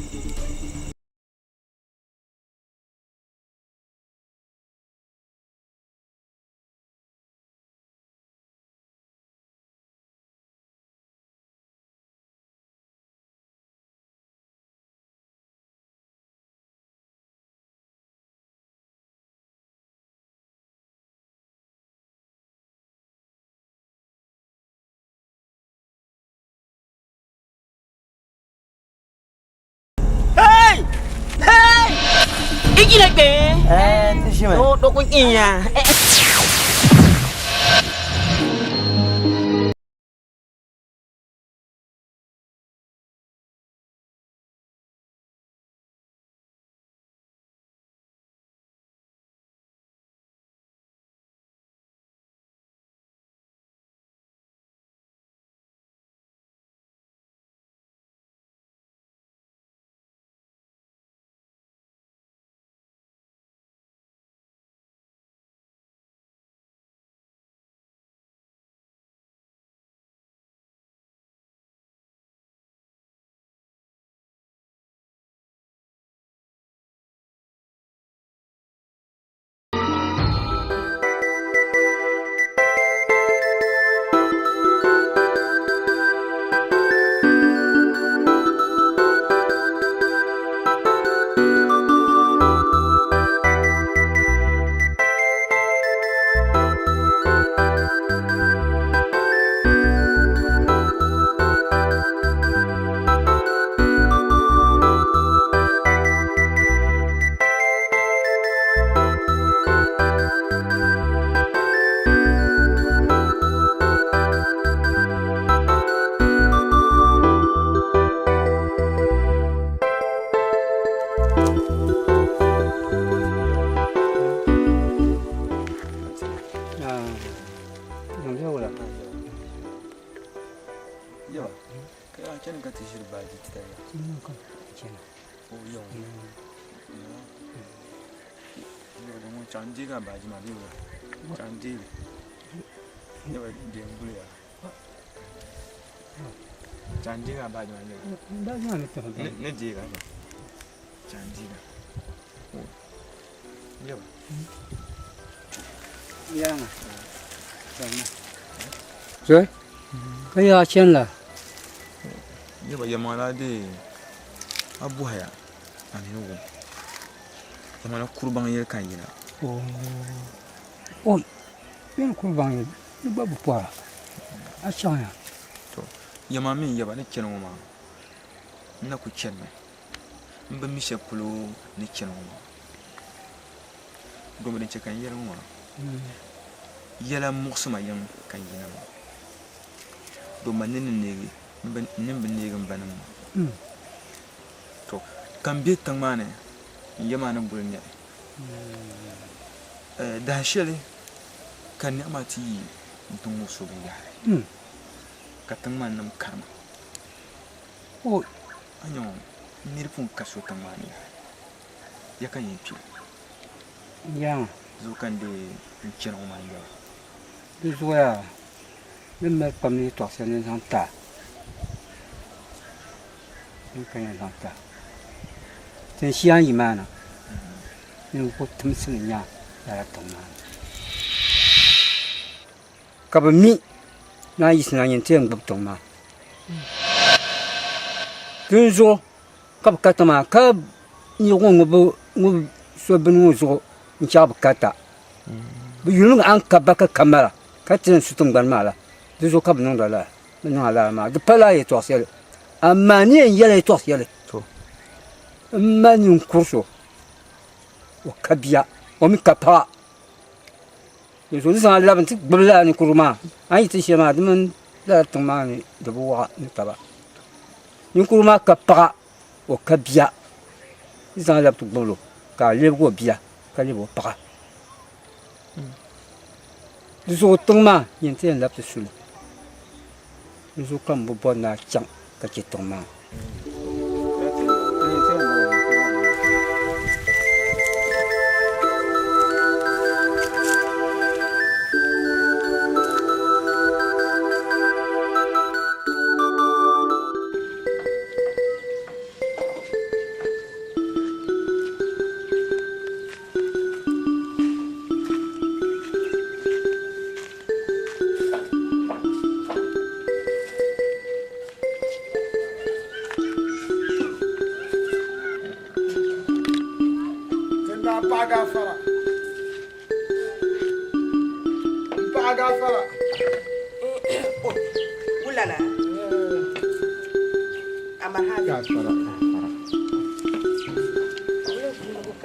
gina ke ta shi mai do kun iya Chandiga baji maliwa. Chandiga. Yawa dembule ya. Chandiga baji maliwa. Ne diga. Chandiga. Yawa. Yang. Rồi. Cái giờ trên là. Yawa yamala de abu haya. Ani wo. Yamala kurban yer kan yina. Ôi, bên khu vàng nó bắt buộc à? À sao ya? Yama min yaba ne kenu ma. Na ku kenu. Mba mi shekulu ne kenu ma. Gomo den chekan yel ma. Yela muksuma yan kan yina ma. Do manin ne mba nimba ne gam banam. To kan bi tan ma ne yama na bulnya. Da shele kan ne amati mutum so ya. Katang man nam karma. Oh, anyo nirpun kaso tamani. Ya kan yipi. Ya. Zo kan de ncheno man ya. Du zo ya. Même me pamni to sen en ta. Ni kan en ta. Ten xian yi mana. Ni ko tum sin nya ya ta man. Ka ba mi na yi sina yin tiyan gbab ma tun zo ka bukata ma ka ni ngo so bin zo in cha bukata bu yulun an ka baka kamera ka tin su tun ban mala du zo ka bin da la bin ala ma de pala yi to sel amma ni en yele to sel to amma ni kurso wa kabiya wa mi kapa yo zo sa la ban ti gbala ni kuruma ai ti shema dum la tumani de buwa ni taba ni kuruma ka pa o ka biya izan la tu bolo ka le go biya ka le bo pa du so tuma yin ten la tu sul du so kam bo bona chang ka chi tuma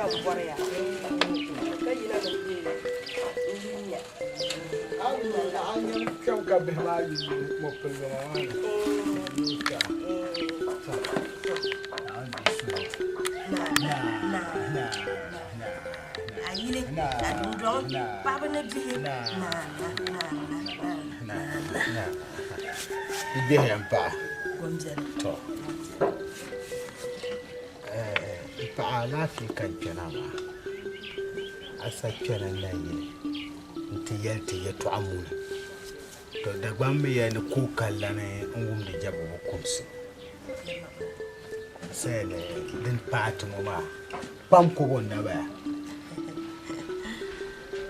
ka bɔra ya ka yina na ye Anyan kau ka behmagi mo pelongan. ayile na dundon baba na bihe na Bihe ampa. gomjel To. Pa ala fi kan janama. Asa kena na yi. Nti yetu amuna. To da gwambe ya ni ku kallane ngum de jabo ko kumsi. Sele din patu mo ma. Pam ko wonda ba.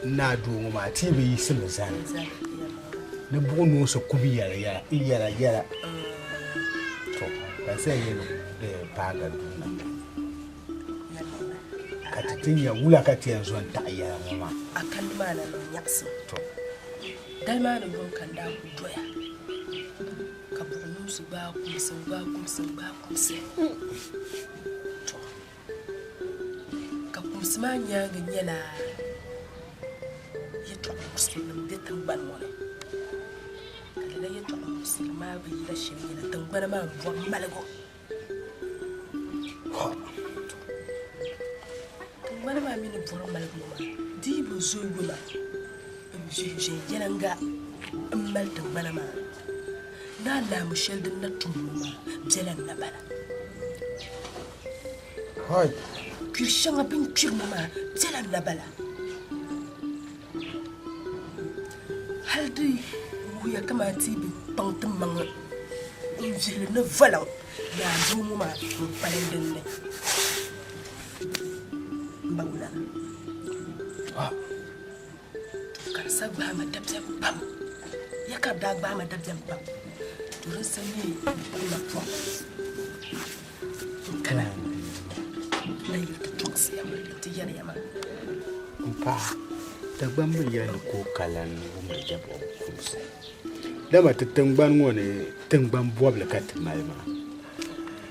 Na du mo ma ti bi sim zan. Ne bu no so kubi yara. To ba sai ye de paga duna. Katitin ya wula kati yanzu ta ayyara mama. Akan mana no yakso. To. Dal mana gon kan da ku doya. Ka bunu su ba kumse. To. Ka kumsma nya ga nyala. Yeto muslim de tamban mo. Kala yeto muslima bi la shiri na tambana ma bo malago. Wala ma mini boro malago ma. Di bu zo gula. Je yenanga mal tambana ma. Na la mu sheldin na tumma belan na bala. Hay. Kishanga bin kirma ma belan na bala. Haldi wuya kama tibi pangtum manga. Injili na valang na dumu ma palenden ne. Mbawula. Kan sagba ma dabjam pam. Yakab dagba ma dabjam pam. Turin sani na po. Kana. Na yirta toksi yama ti yana yama. Pa. Ta gbambe ya ni ko kalan ngum de jabo ko kumsi. Dama ta tangban ngone tangban boble kat malma.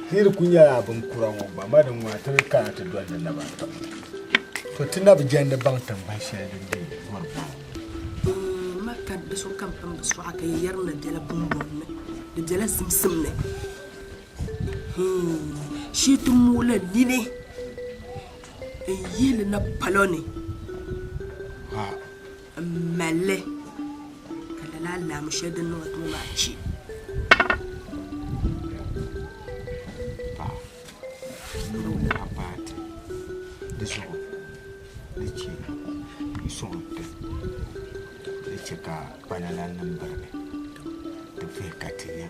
Hir kunya abun kuran ba ma da wata ka ta don da ba ta. To tunda bi janda bang tangban shi da ne warba. Makka da so kan pam da so aka yarna da la bumbon ne da la simsim ne. Shi tun mula ni ne. Yele na palone. Ha. Male. Kala la mshedin no to ma ci. Ka panala number to fe katinya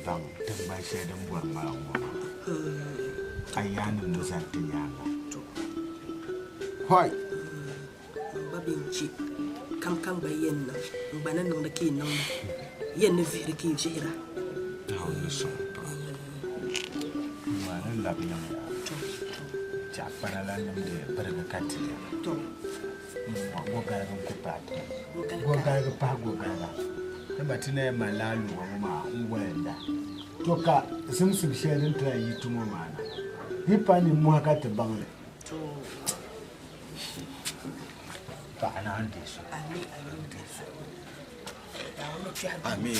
bang tamba shedan bor ma ayanu muzantinya hoy babinci kam bayen nan banan nan da ke nan yen ne fi ke jira no so ma nan la biyan ja panala number barga katinya to go gara ko pato go gara pa go gara da batina malalu wa ma ngwenda to ka simsim shedin ta yi tumo mana hipani mu haka ta bangle to ta ana ande so amin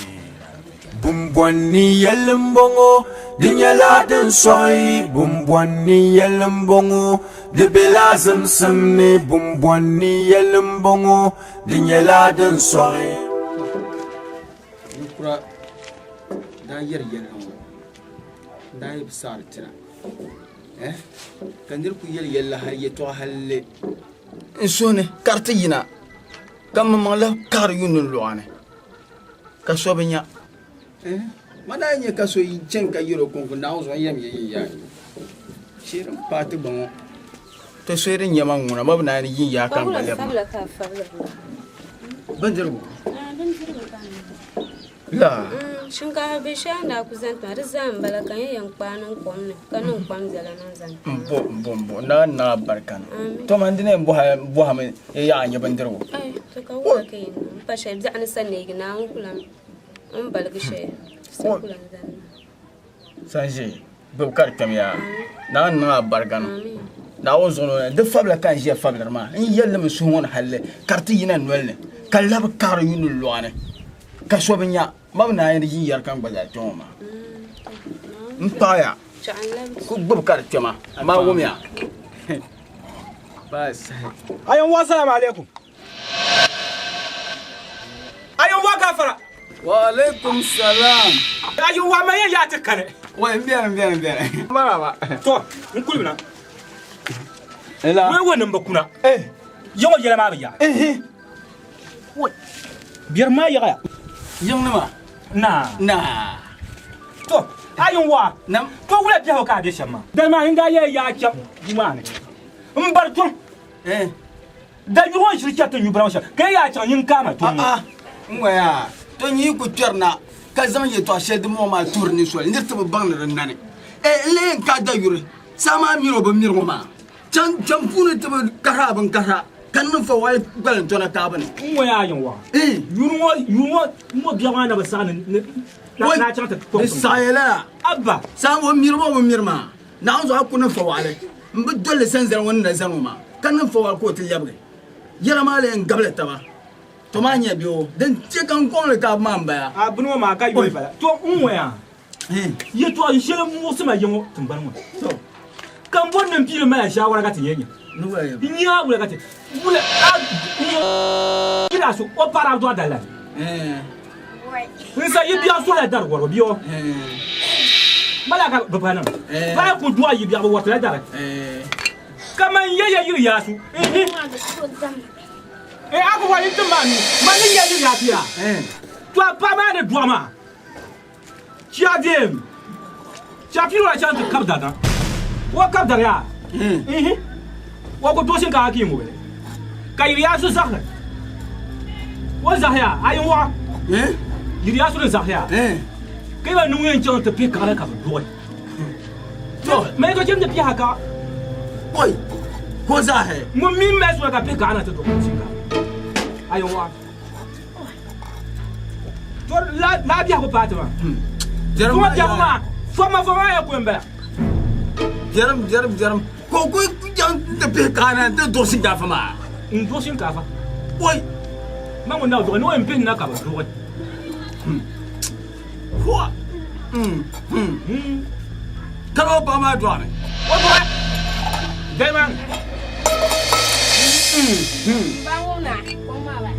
bumbwani yelmbongo dinyala den soy bumbwani yelmbongo de belazem semne bumbwani yelmbongo dinyala den soy kura da yer yelmo da yi bisar tira kandir ku yella har yeto halle insone carte yina kam mangla kar yunul luane ka sobenya mana nye kaso yi chenka yoro konko na ozo yam ye ya shirin pati bon to sere nyama nguna mabna ni yin ya kan bale bandirgo la shinkafa be sha na ku zanta da zan bala kan yan kwanan kwamne kanin kwam zala nan zan bo na barkan to man dine bo ha me ya anya bandirgo ai to ka wa kai pa shay zan sanne gina an kulan an balgi shay sai kulan zan sanje bo kar kam ya na barkan naawun zuɣu di fabla kan ʒiya fablir maa n yɛlli mi suhu ŋɔ ni halli ka ti yina nolini ka labi kaɣari yuli lɔɣani ka so bi nya ma bi naan yi yɛri kan gba zaa kpɛ ŋɔ maa n paɣaya ku gbubi ka di kpɛ ma maa wumya ayon wa salamu alaikum ayon wa gafara wa alaikum salam ayon wa mayan ya ta kare wa biyan maraba to in kulbina wai wannan bakuna yawan yala ma biya wai biyar ma ya yan nama na to ayon wa to wala biya ka da shamma dan ma inda ya kyan juma ne in bar tun da yuwan shirka tun yubran sha kai ya can yin kama tun ngwaya to yi ku twerna ka zama ye to shedi mo ma tourni so ndir to bang na nane le ka da yure sama miro ba miro ma can funu to kara ban kara kan nan fa wai galan to na ka ban ngwaya yin wa yurmo mo biya ma na ba sa na can ta to sayela abba samo miro ba miro ma na zo hakuna fa wale mbi dole san zan wannan zan ma kan nan fa wal ko til yabre yara ma le ngabla ta ba to ma nya biyo dan ce kan kon le ka ma mbaya abunu ma ka yi bala to unwaya ye to an shere mu su ma yemo tumbar mu to kan bon nan fili ma shawara ka tinyenya nuwaye nya bula ka ti bula kila su o para do dala nsa yi biya so la dar woro biyo mala ka do pana ba ku do yi biya woro la dar kaman ye yiri yasu ako wa yitu mani ya yiri yasu to pa ma de do ma chia dem chia piro la chance kap dada wa kap dada ya wa ko dosin ka aki mu ka yiri yasu zakha wa zakha ayin wa yiri yasu ne zakha kai ba nuyen chance te pe kala ka do to me ko jem de pi haka oi ko zakha mu min mes wa ka pe kana te do singa ayin wa to la biya ko patima Foma jama, foma ya kuemba. Jaram. Ko jang de pe kana de dosin da fama. Dosin ka fa. Oi. Mango na do no empin na ka ba do. Ho. Karo ba ma do me. O do. Dai man. Bangona, koma ba.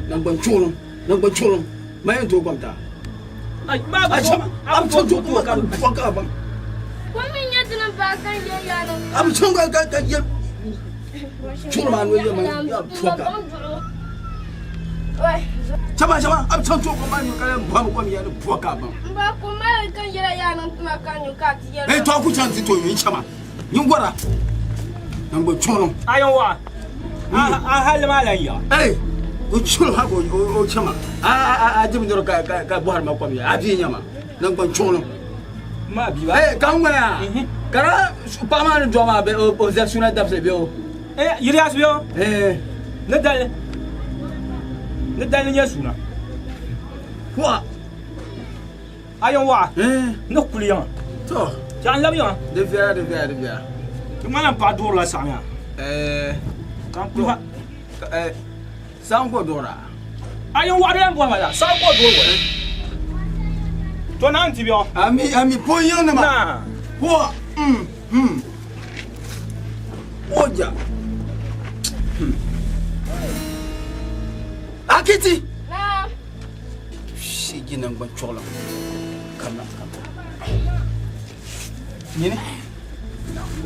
Nang ban chulung. Mayan to kwamta. Ai ba ba. Am chon to ko ka ba. Ko min yadda nan ba kan je yana. Am chon ka ya. Chulung man we ya fuka. Oi. Chama am chon to ko man ka ba ko mi ya fuka ba. Ba ko mai kan jira yana kuma kan yu ka ti yara. To ku chan ti to mi chama. Yin gwara. Nan ba chulung. Ayon wa. A hal ma lan ya. O chulo ha o chama a jim ndoro ka bohar ma kwam ya abi nyama nan kon chulo ma bi ba kan ngana kara pa ma do ma be o zersuna dabse be o yiri as yo ne dal ne suna wa ayon wa no kuliyan to jan labiyan de via tu mana pa dur la sanya kan kuha Sanko dora. Ayon wa dem boa la. Sanko dora. To nan ti bio. Ami poyon na ma. Ho. Oja. Akiti. Na. Shigi nan ban chola. Kana. Yene.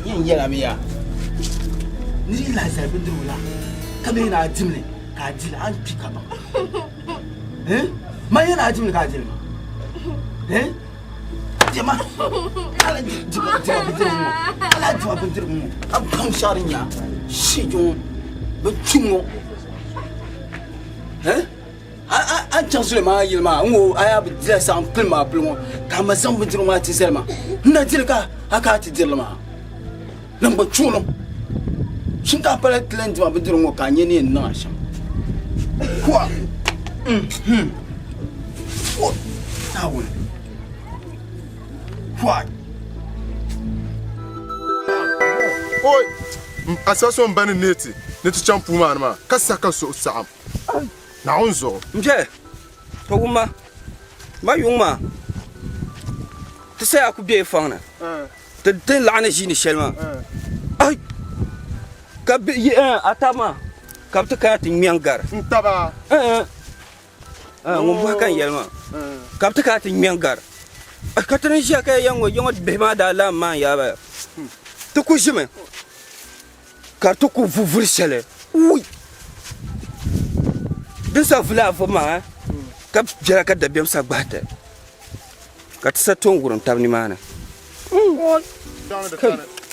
Yin yara miya. Ni la zabi dula. Kabe na timne. Kajil an pika ba. Ma yana ajin kajil ma. Jama. Ala jama bindir mu. Am kam sharinya. Shijo. Bacungo. An can su ma yilma ngo aya bi dila san plma plmo. Kama san bindir ma ti selma. Na dilka aka ti dilma. Nan bacuno. Shin ka fara tilan jama bindir mu ka nyene na shan. Quoi? What? Now, what? Oi, asaso mbani neti champu ma ka saka so sam. Na onzo. Mje. To kuma ma yuma. Te sai aku biye fangna. Te lana jini shelma. Ai. Ka bi atama. Ka te ka tin miangar. Taba. Ngum kan yelma. Ka te ka tin miangar. Ka te ni ka yango yongo be ma da la ma ya ba. Te ku jime. Ka to ku vuvur shele. Oui. Din sa vula fo ma. Ka jara ka da bem sa gbata. Ka ta sa ton gurin tabni mana.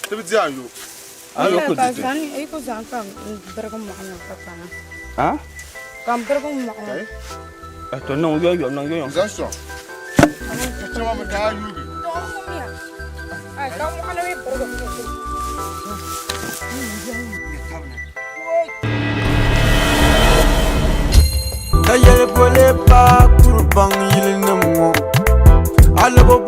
Te bi dia yo. Ayo ko dite. Ay ko zan kam berko mo kana papa. Ha? Kam berko mo kana. Ato non yo. Zanso. Chama me ka yugi. Ay kam mo kana we berko mo. Ayele pole pa kurbang yile namo. Alabo